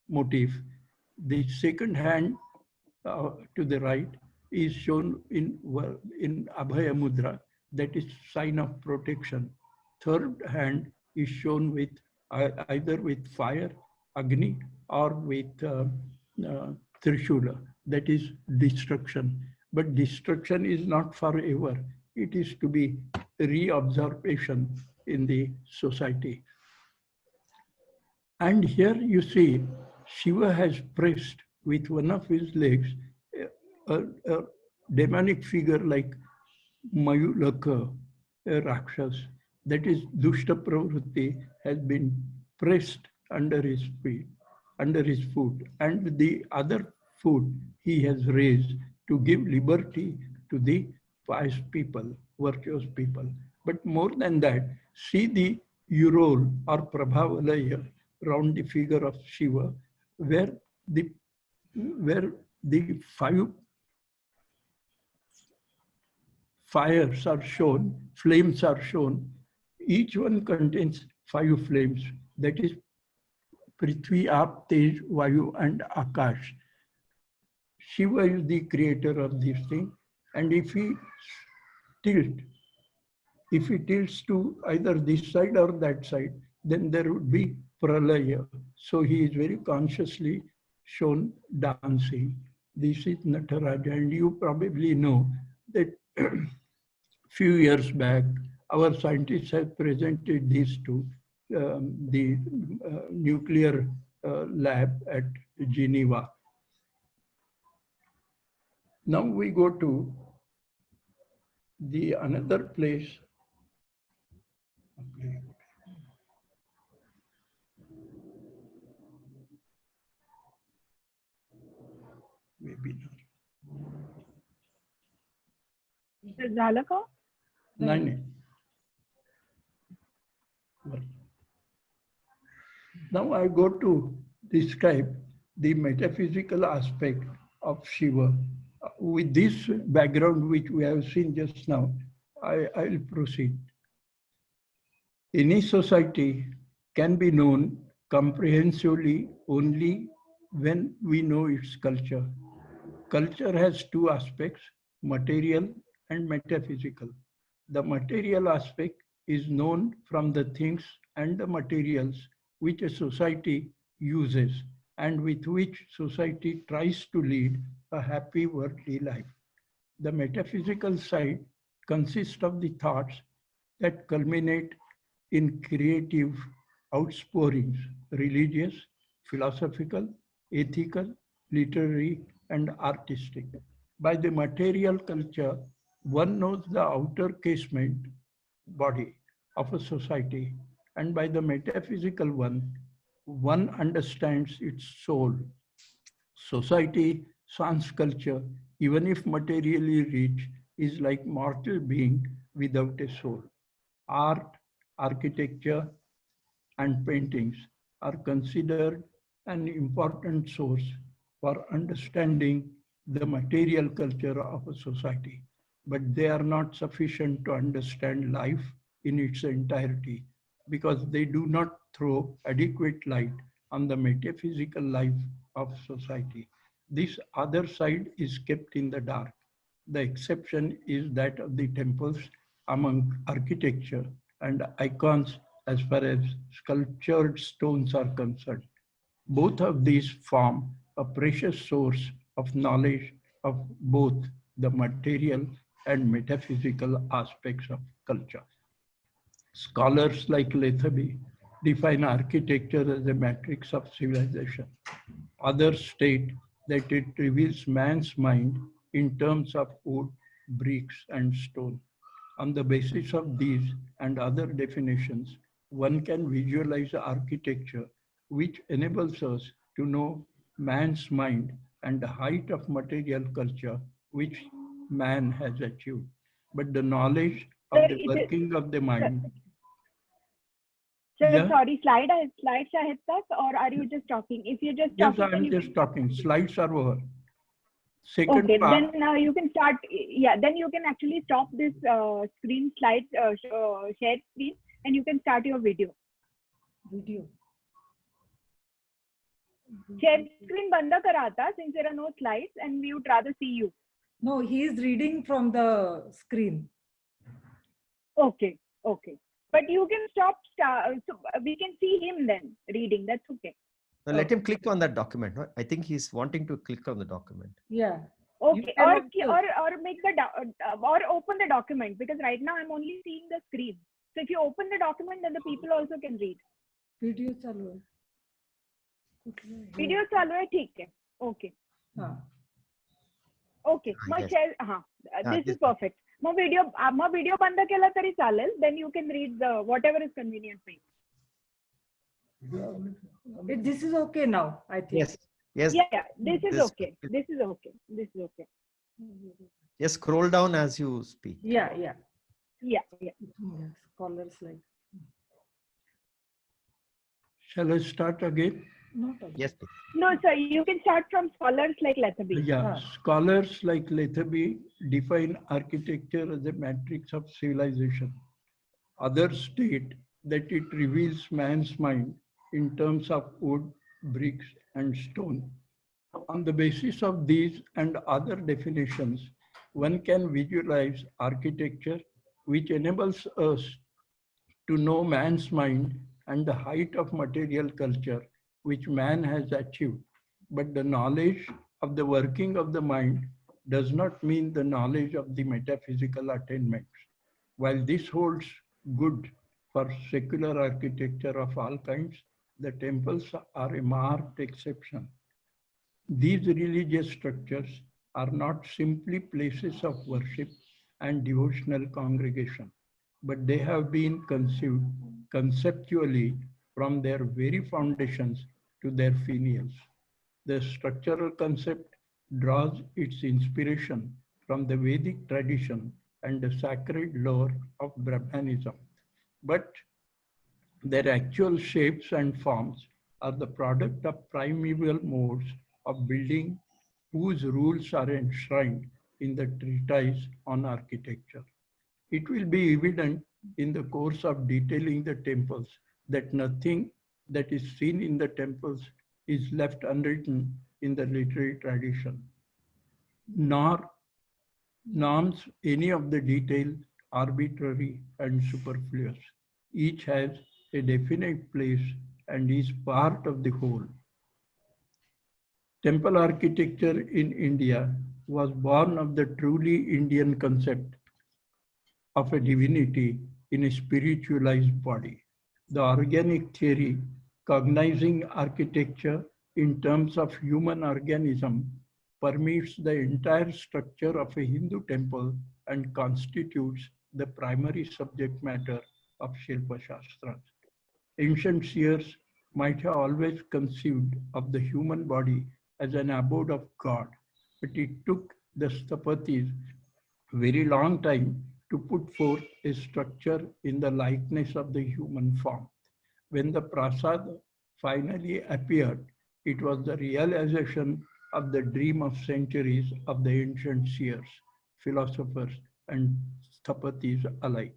motif. The second hand to the right is shown in Abhaya Mudra, that is sign of protection. Third hand is shown with either with fire, Agni, or with Trishula, that is destruction. But destruction is not forever. It is to be reabsorption in the society. And here you see Shiva has pressed with one of his legs a demonic figure like Mayulaka, a Rakshas, that is Dushta Pravritti, has been pressed under his feet, under his foot, and the other foot he has raised to give liberty to the pious people, virtuous people. But more than that, see the Urol or Prabhavalaya around the figure of Shiva, where the five fires are shown, flames are shown. Each one contains 5 flames. That is Prithvi, Aap, Tej, Vayu, and Akash. Shiva is the creator of this thing. And if he tilts to either this side or that side, then there would be pralaya. So he is very consciously shown dancing. This is Nataraja, and you probably know that few years back, our scientists have presented these to the nuclear lab at Geneva. Now we go to the another place. झालं का? नाही. Now I go to describe the metaphysical aspect of Shiva. With this background which we have seen just now, I will proceed. Any society can be known comprehensively only when we know its culture. Culture has two aspects, material and metaphysical. The material aspect is known from the things and the materials which a society uses and with which society tries to lead a happy worldly life. The metaphysical side consists of the thoughts that culminate in creative outpourings, religious, philosophical, ethical, literary, and artistic. By the material culture, one knows the outer casement body of a society, and by the metaphysical one understands its soul. Society, sans culture, even if materially rich, is like mortal being without a soul. Art, architecture, and paintings are considered an important source for understanding the material culture of a society, but they are not sufficient to understand life in its entirety because they do not throw adequate light on the metaphysical life of society. This other side is kept in the dark. The exception is that of the temples among architecture and icons as far as sculptured stones are concerned. Both of these form a precious source of knowledge of both the material and metaphysical aspects of culture. Scholars like Lethaby define architecture as a matrix of civilization. Others state that it reveals man's mind in terms of wood, bricks, and stone. On the basis of these and other definitions, one can visualize architecture, which enables us to know man's mind and the height of material culture which man has achieved. But the knowledge of the working of the mind. Sir, sorry, slides आहेत का, or are you just talking? If you're just talking, yes, I'm just talking. Slides are over. Second okay, part. then you can start. Yeah, then you can actually stop this screen slide, share screen, and you can start your video. Share screen banda kara आता since there are no slides and we would rather see you. No, he is reading from the screen. Okay, okay. But you can stop, so we can see him then reading. That's okay. Now let him click on that document. No? I think he's wanting to click on the document. Yeah. Okay, or make the or open the document, because right now I'm only seeing the screen. So if you open the document, then the people also can read. Video चालू है. Video चालू है, ठीक है. Okay. Okay. Yes. This is perfect. Mug video बंद केला तरी चालेल. Then you can read the whatever is convenient for you. This is okay now, I think. Yes. Yes. Yeah. This is okay. This is okay. This is okay. Just scroll down as you speak. Yeah. Scholars like. Shall I start again? Not again. Yes. Please. No, sir. You can start from scholars like Lethaby. Yeah, scholars like Lethaby define architecture as a matrix of civilization. Others state that it reveals man's mind in terms of wood, bricks, and stone. On the basis of these and other definitions, one can visualize architecture, which enables us to know man's mind and the height of material culture which man has achieved. But the knowledge of the working of the mind does not mean the knowledge of the metaphysical attainments. While this holds good for secular architecture of all kinds, the temples are a marked exception. These religious structures are not simply places of worship and devotional congregation, but they have been conceived conceptually from their very foundations to their finials. The structural concept draws its inspiration from the Vedic tradition and the sacred lore of Brahmanism. But their actual shapes and forms are the product of primeval modes of building whose rules are enshrined in the treatise on architecture. It will be evident in the course of detailing the temples that nothing that is seen in the temples is left unwritten in the literary tradition, nor norms any of the detail arbitrary and superfluous. Each has a definite place and is part of the whole. Temple architecture in India was born of the truly Indian concept of a divinity in a spiritualized body. The organic theory, cognizing architecture in terms of human organism, permeates the entire structure of a Hindu temple and constitutes the primary subject matter of Shilpa Shastras. Ancient seers might have always conceived of the human body as an abode of God, but it took the Sthapatis very long time to put forth a structure in the likeness of the human form. When the prasad finally appeared, it was the realization of the dream of centuries of the ancient seers, philosophers, and sthapatis alike.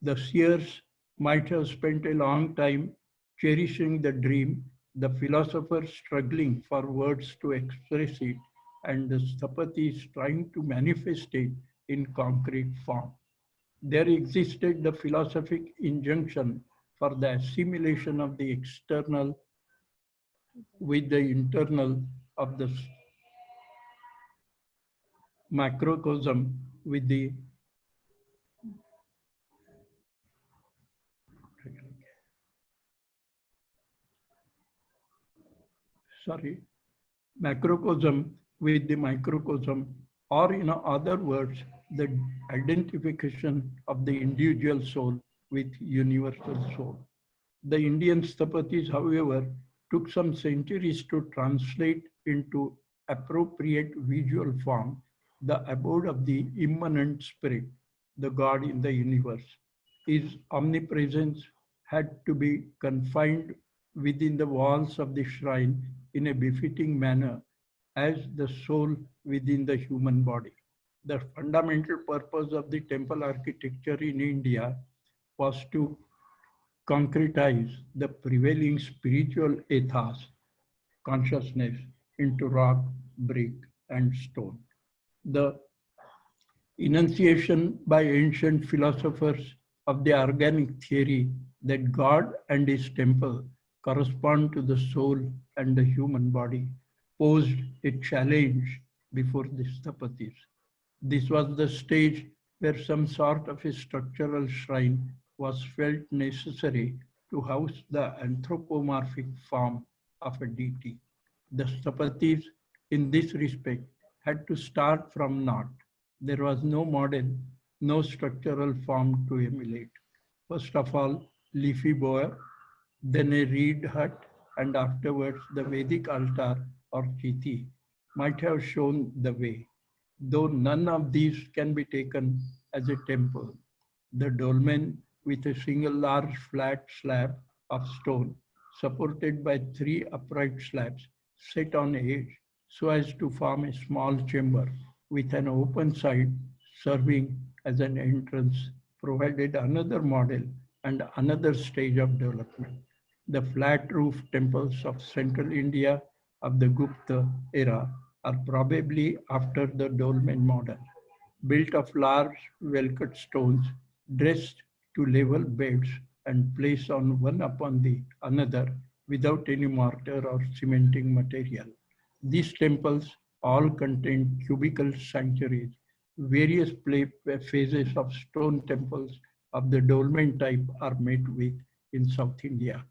The seers might have spent a long time cherishing the dream, the philosophers struggling for words to express it, and the sthapatis trying to manifest it in concrete form. There existed the philosophic injunction for the assimilation of the external with the internal, of the macrocosm with the sorry, macrocosm with the microcosm, or in other words, the identification of the individual soul with universal soul. The Indian sthapatis, however, took some centuries to translate into appropriate visual form the abode of the immanent spirit, the God in the universe. His omnipresence had to be confined within the walls of the shrine in a befitting manner as the soul within the human body. The fundamental purpose of the temple architecture in India was to concretize the prevailing spiritual ethos, consciousness, into rock, brick, and stone. The enunciation by ancient philosophers of the organic theory that God and his temple correspond to the soul and the human body posed a challenge before the Sthapatis. This was the stage where some sort of a structural shrine was felt necessary to house the anthropomorphic form of a deity. The Sthapatis, in this respect, had to start from naught. There was no model, no structural form to emulate. First of all, leafy bower, then a reed hut, and afterwards the Vedic altar or chiti might have shown the way. Though none of these can be taken as a temple, the dolmen with a single large flat slab of stone supported by three upright slabs set on edge so as to form a small chamber with an open side serving as an entrance provided another model and another stage of development. The flat roof temples of central India of the Gupta era are probably after the dolmen model, built of large well-cut stones dressed to level beds and placed on one upon the another without any mortar or cementing material. These temples all contain cubical sanctuaries. Various phases of stone temples of the dolmen type are met with in South India,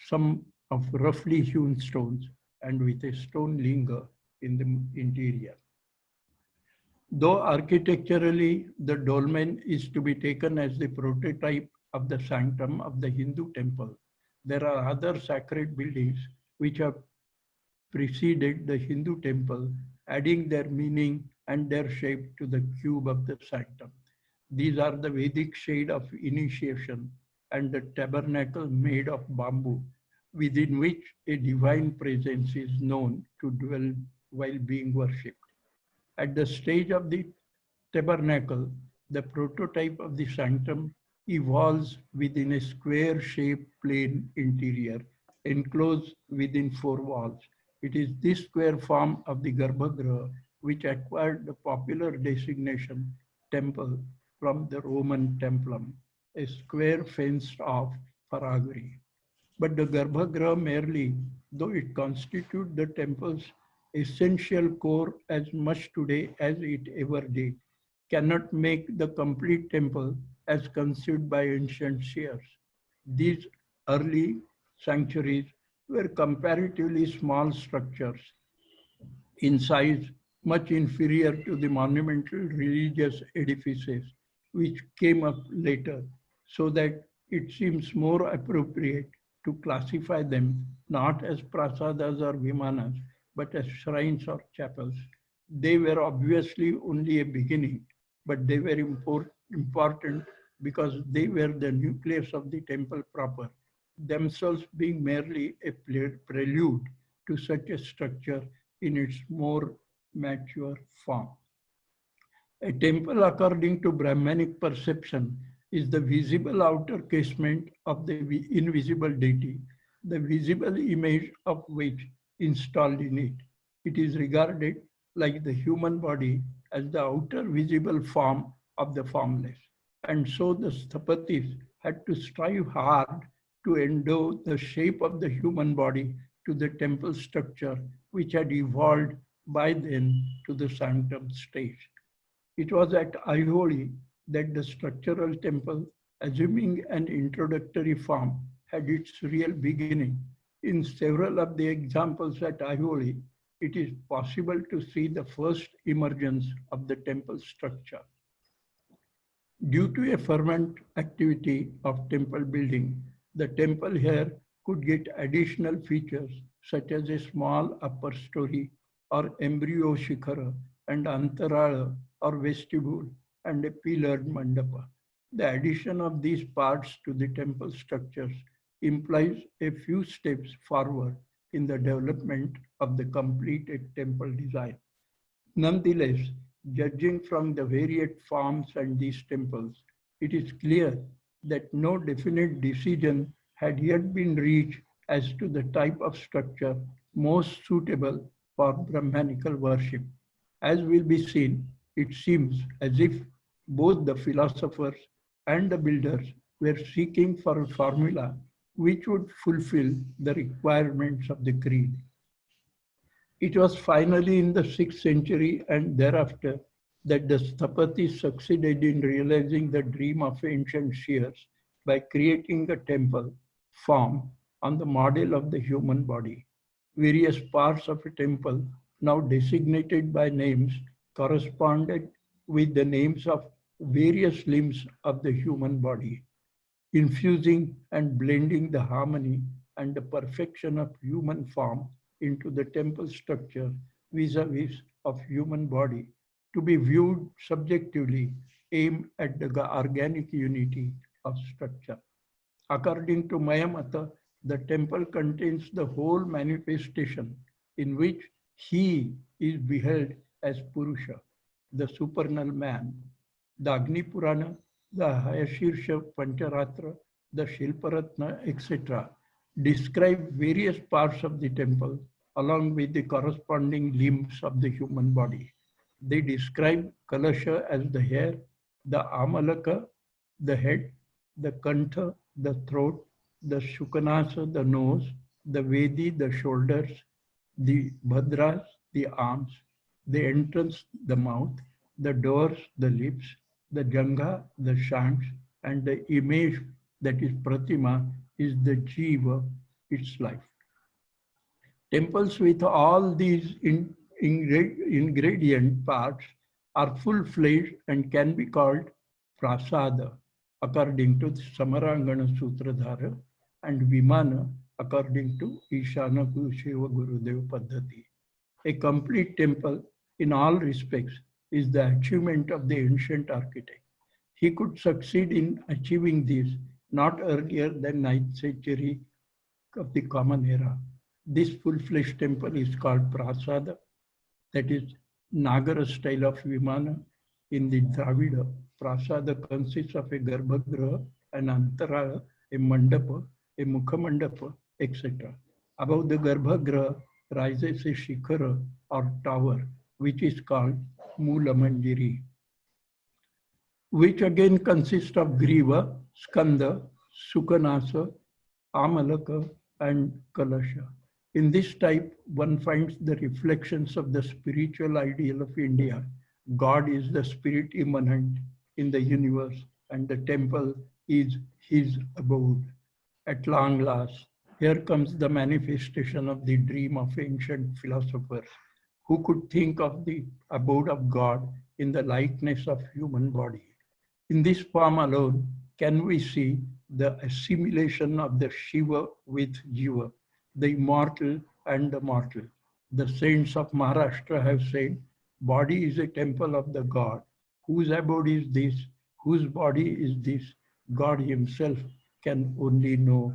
some of roughly hewn stones and with a stone linga in the interior. Though architecturally the dolmen is to be taken as the prototype of the sanctum of the Hindu temple, there are other sacred buildings which have preceded the Hindu temple, adding their meaning and their shape to the cube of the sanctum. These are the Vedic shade of initiation and the tabernacle made of bamboo, within which a divine presence is known to dwell while being worshipped. At the stage of the tabernacle, the prototype of the sanctum evolves within a square-shaped plain interior enclosed within four walls. It is this square form of the Garbhagriha which acquired the popular designation temple from the Roman templum, a square fenced-off faragri. But the Garbhagriha merely, though it constitutes the temple's essential core as much today as it ever did, cannot make the complete temple as conceived by ancient seers. These early sanctuaries were comparatively small structures in size much inferior to the monumental religious edifices which came up later, so that it seems more appropriate to classify them not as prasadas or vimanas, but as shrines or chapels. They were obviously only a beginning, but they were important because they were the nucleus of the temple proper, themselves being merely a prelude to such a structure in its more mature form. A temple, according to Brahmanic perception, is the visible outer casement of the invisible deity, the visible image of which installed in it. It is regarded like the human body as the outer visible form of the formless. And so the Sthapatis had to strive hard to endow the shape of the human body to the temple structure which had evolved by then to the sanctum stage. It was at Aiholi that the structural temple, assuming an introductory form, had its real beginning. In several of the examples at Aiholi, it is possible to see the first emergence of the temple structure. Due to a fervent activity of temple building, the temple here could get additional features such as a small upper story or embryo shikhara and antarala or vestibule and a pillared mandapa. The addition of these parts to the temple structures implies a few steps forward in the development of the completed temple design. Nonetheless, judging from the varied forms and these temples, it is clear that no definite decision had yet been reached as to the type of structure most suitable for Brahmanical worship. As will be seen, it seems as if both the philosophers and the builders were seeking for a formula which would fulfill the requirements of the creed. It was finally in the 6th century and thereafter that the Sthapatis succeeded in realizing the dream of ancient seers by creating a temple form on the model of the human body. Various parts of a temple, now designated by names, corresponded with the names of various limbs of the human body, infusing and blending the harmony and the perfection of human form into the temple structure vis-a-vis of human body, to be viewed subjectively, aimed at the organic unity of structure. According to Mayamata, the temple contains the whole manifestation in which he is beheld as Purusha, the supernal man. The Agni Purana, the Hayashirsha Pancharatra, the Shilparatna, etc. describe various parts of the temple along with the corresponding limbs of the human body. They describe Kalasha as the hair, the Amalaka, the head, the Kantha, the throat, the Shukanasa, the nose, the Vedi, the shoulders, the Bhadras, the arms, the entrance, the mouth, the doors, the lips, the Jangha, the shanks, and the image that is Pratima is the Jiva, its life. Temples with all these ingredient parts are full-fledged and can be called prasada, according to Samarangana Sutradhara, and Vimana, according to Ishana Shiva Gurudev Paddhati. A complete temple, in all respects, is the achievement of the ancient architect. He could succeed in achieving this not earlier than 9th century of the Common Era. This full-fledged temple is called Prasada, that is Nagara style of Vimana. In the Dravida, Prasada consists of a Garbhagriha, an Antara, a Mandapa, a Mukhamandapa, etc. Above the Garbhagriha rises a Shikhara or tower, which is called Mula Manjiri, which again consists of Griva, Skanda, Sukhanasa, Amalaka, and Kalasha. In this type, one finds the reflections of the spiritual ideal of India. God is the spirit immanent in the universe, and the temple is his abode. At long last, here comes the manifestation of the dream of ancient philosophers who could think of the abode of God in the likeness of human body. In this form alone, can we see the assimilation of the Shiva with Jiva, the immortal and the mortal. The saints of Maharashtra have said, body is a temple of the God. Whose abode is this? Whose body is this? God himself can only know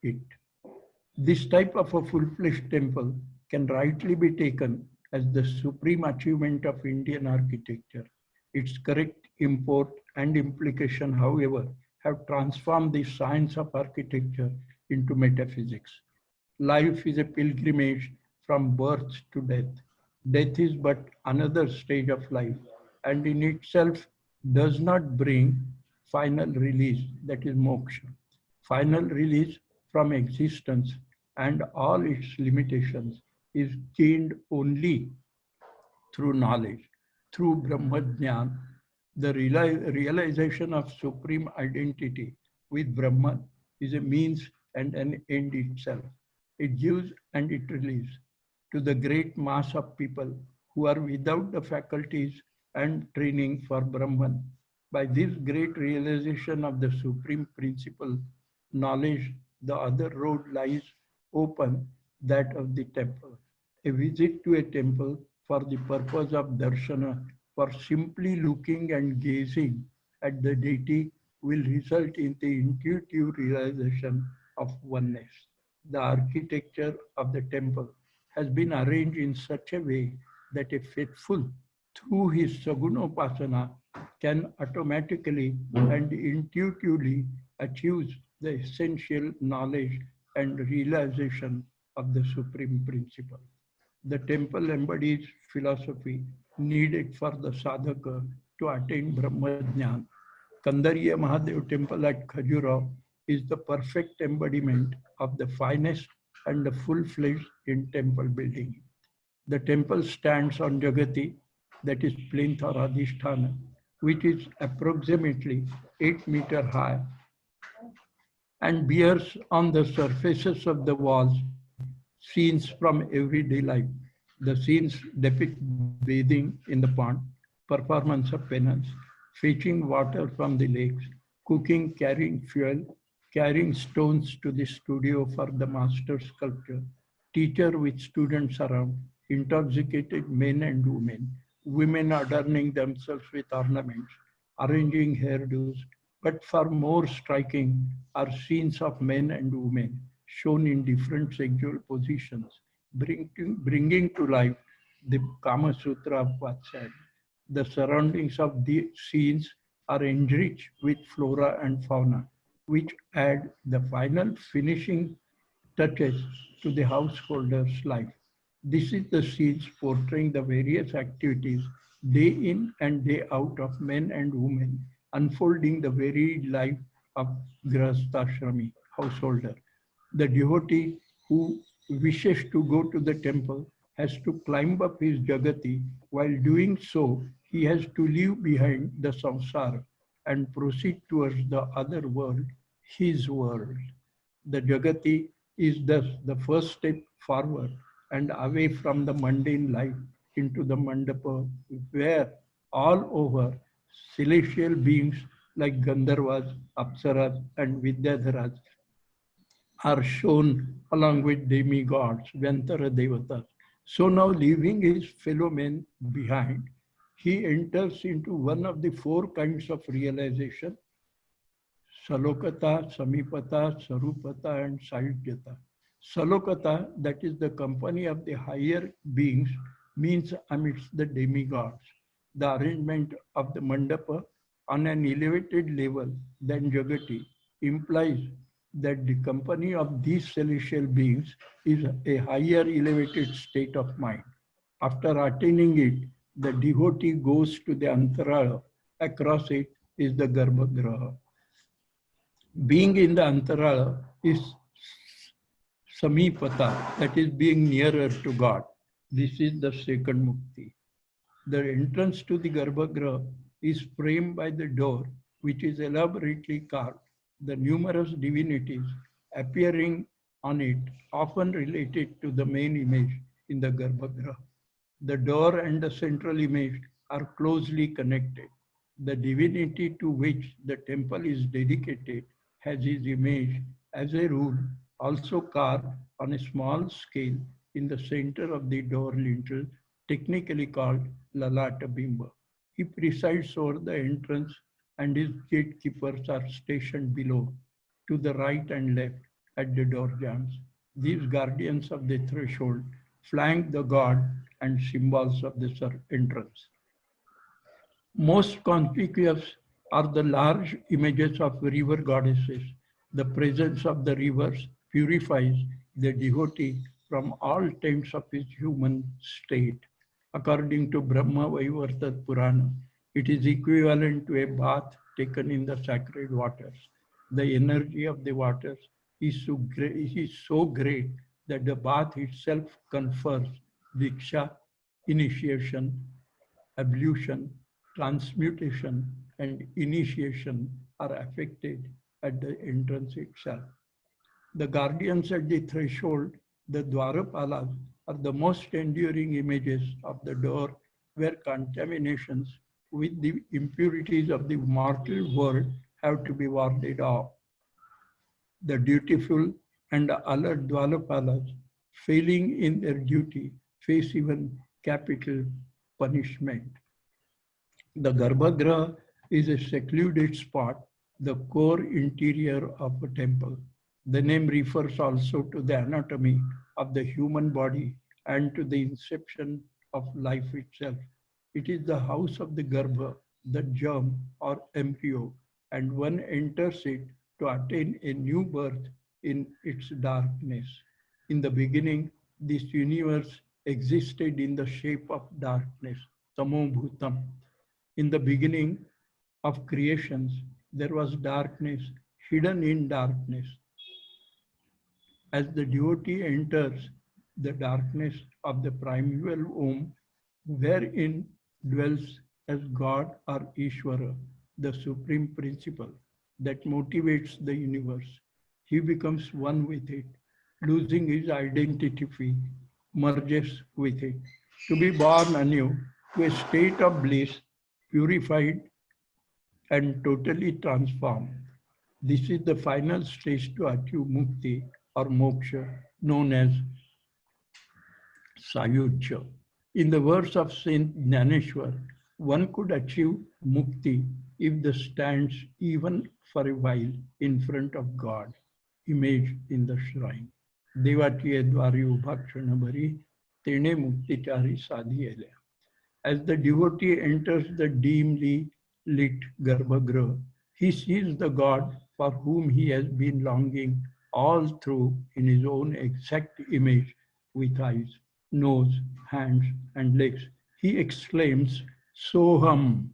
it. This type of a full-fledged temple can rightly be taken as the supreme achievement of Indian architecture. Its correct import and implication, however, have transformed the science of architecture into metaphysics. Life is a pilgrimage from birth to death. Death is but another stage of life, and in itself does not bring final release, that is moksha. Final release from existence and all its limitations is gained only through knowledge, through Brahmajnan. The realization of supreme identity with Brahman is a means and an end itself. It gives and it relieves to the great mass of people who are without the faculties and training for Brahman. By this great realization of the supreme principle, knowledge, the other road lies open, that of the temple. A visit to a temple for the purpose of darshana, for simply looking and gazing at the deity, will result in the intuitive realization of oneness. The architecture of the temple has been arranged in such a way that a faithful, through his Sagunopasana, can automatically and intuitively achieve the essential knowledge and realization of the supreme principle. The temple embodies philosophy needed for the sadhaka to attain Brahmajnan. Kandariya Mahadev temple at Khajuraho is the perfect embodiment of the finest and the full-fledged in temple building. The temple stands on Jagati, that is plinth or Adhisthana, which is approximately 8 meters high and bears on the surfaces of the walls scenes from everyday life. The scenes depict bathing in the pond, performance of penance, fetching water from the lakes, cooking, carrying fuel, carrying stones to the studio for the master sculpture, teacher with students around, intoxicated men and women, women adorning themselves with ornaments, arranging hairdos, but far more striking are scenes of men and women shown in different sexual positions, bringing to life the Kama Sutra of Vatsalya. The surroundings of the scenes are enriched with flora and fauna, which add the final finishing touches to the householder's life. This is the scenes portraying the various activities day in and day out of men and women, unfolding the varied life of Grahastha-ashrami, householder. The devotee who wishes to go to the temple has to climb up his jagati. While doing so, he has to leave behind the samsara and proceed towards the other world, his world. The jagati is thus the first step forward and away from the mundane life into the mandapa, where all over celestial beings like Gandharvas, Apsaras, and Vidyadharas are shown along with demigods, Vyantara Devatas. So now leaving his fellow men behind, he enters into one of the four kinds of realization: Salokata, Samipata, Sarupata, and Saidyata. Salokata, that is the company of the higher beings, means amidst the demigods. The arrangement of the mandapa on an elevated level than Jagati implies that the company of these celestial beings is a higher elevated state of mind. After attaining it, the devotee goes to the Antarala. Across it is the Garbhagraha. Being in the Antarala is Samipata, that is being nearer to God. This is the second mukti. The entrance to the Garbhagraha is framed by the door, which is elaborately carved. The numerous divinities appearing on it often related to the main image in the Garbhagraha. The door and the central image are closely connected. The divinity to which the temple is dedicated has his image, as a rule, also carved on a small scale in the center of the door lintel, technically called Lalata Bimba. He presides over the entrance and his gatekeepers are stationed below, to the right and left at the door jambs. These guardians of the threshold flank the god and symbols of the entrance. Most conspicuous are the large images of river goddesses. The presence of the rivers purifies the devotee from all taints of his human state. According to Brahma Vaivarta Purana, it is equivalent to a bath taken in the sacred waters. The energy of the waters is so great that the bath itself confers diksha, initiation, ablution, transmutation, and initiation are affected at the entrance itself. The guardians at the threshold, the Dwarapalas, are the most enduring images of the door where contaminations with the impurities of the mortal world have to be warded off. The dutiful and alert Dwarapalas, failing in their duty, face even capital punishment. The Garbhagraha is a secluded spot, the core interior of a temple. The name refers also to the anatomy of the human body and to the inception of life itself. It is the house of the Garbha, the germ or embryo, and one enters it to attain a new birth in its darkness. In the beginning, this universe existed in the shape of darkness, Tamobhutam. In the beginning of creations, there was darkness hidden in darkness. As the devotee enters the darkness of the primeval womb, wherein dwells as God or Ishvara, the supreme principle that motivates the universe, he becomes one with it, losing his identity, merges with it, to be born anew to a state of bliss, purified and totally transformed. This is the final stage to achieve mukti or moksha, known as sayuja. In the words of Saint Jnaneshwar, one could achieve mukti if the stands even for a while in front of God, image in the shrine. Devatiye dwari ubhakshana bhari, tene muktichari sadhiyelya. As the devotee enters the dimly lit Garbhagraha, he sees the God for whom he has been longing all through in his own exact image with eyes, nose, hands, and legs. He exclaims, Soham,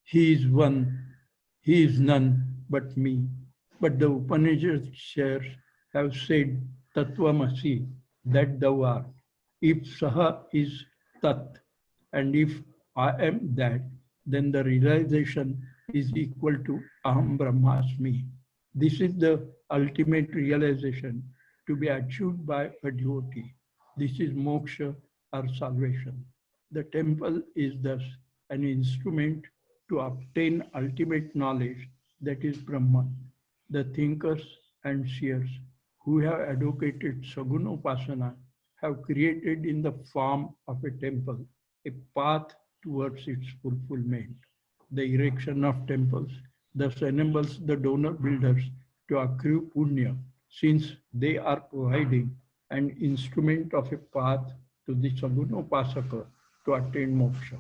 he is one, he is none but me. But the Upanishad shares have said, Tattvamasi, that thou art. If Saha is Tat, and if I am that, then the realization is equal to Aham Brahmasmi. This is the ultimate realization to be achieved by a devotee. This is moksha or salvation. The temple is thus an instrument to obtain ultimate knowledge, that is Brahman. The thinkers and seers who have advocated Saguna Upasana have created in the form of a temple a path towards its fulfillment. The erection of temples thus enables the donor builders to accrue punya, since they are providing an instrument of a path to the Sagunopasaka to attain moksha.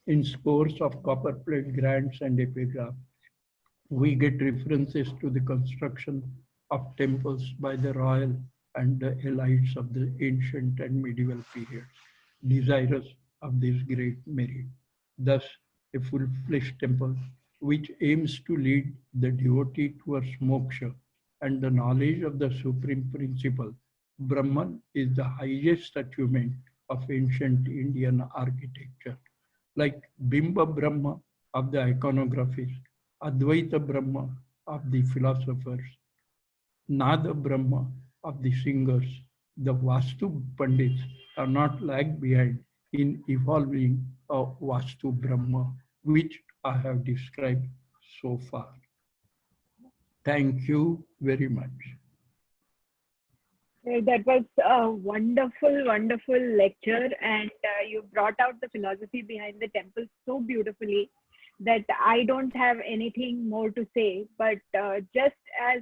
In scores of copper plate grants and epigraphs, we get references to the construction of temples by the royal and the elites of the ancient and medieval periods, desirous of this great merit. Thus, a full-fledged temple which aims to lead the devotee towards moksha and the knowledge of the supreme principle, Brahman, is the highest achievement of ancient Indian architecture. Like Bimba Brahma of the iconographies, Advaita Brahma of the philosophers, Nada Brahma of the singers, the Vastu Pandits are not lag behind in evolving a Vastu Brahma, which I have described so far. Thank you very much. That was a wonderful, wonderful lecture, and you brought out the philosophy behind the temple so beautifully that I don't have anything more to say. But just as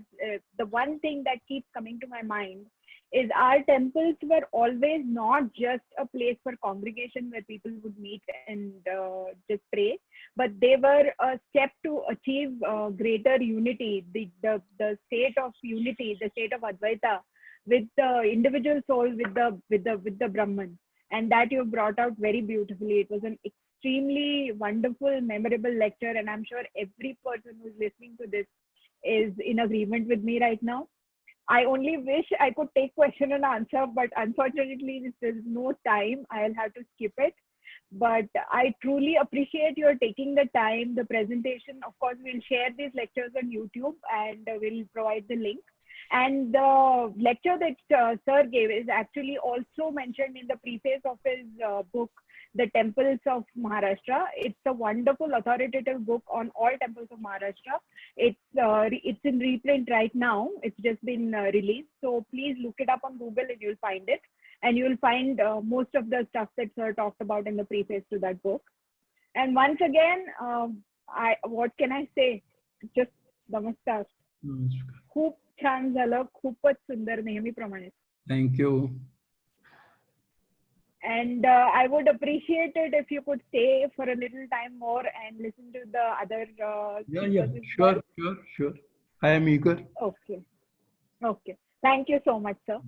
the one thing that keeps coming to my mind is our temples were always not just a place for congregation where people would meet and just pray, but they were a step to achieve greater unity, the state of unity, the state of Advaita, with the individual soul, with the Brahman, and that you brought out very beautifully. It was an extremely wonderful, memorable lecture, and I'm sure every person who's listening to this is in agreement with me right now. I only wish I could take question and answer, but unfortunately, there's no time. I'll have to skip it. But I truly appreciate your taking the time, the presentation. Of course, we'll share these lectures on YouTube and we'll provide the link. And the lecture that Sir gave is actually also mentioned in the preface of his book, The Temples of Maharashtra. It's a wonderful authoritative book on all temples of Maharashtra. It's in reprint right now. It's just been released. So please look it up on Google and you'll find it. And you'll find most of the stuff that Sir talked about in the preface to that book. And once again, what can I say? Just namaskar. खूप छान झालं, खूपच सुंदर नेहमीप्रमाणे. Thank you. And I would appreciate it if you could stay for a little time more and listen to the other Yeah, speakers as well. sure. I am eager. Okay. Thank you so much, sir.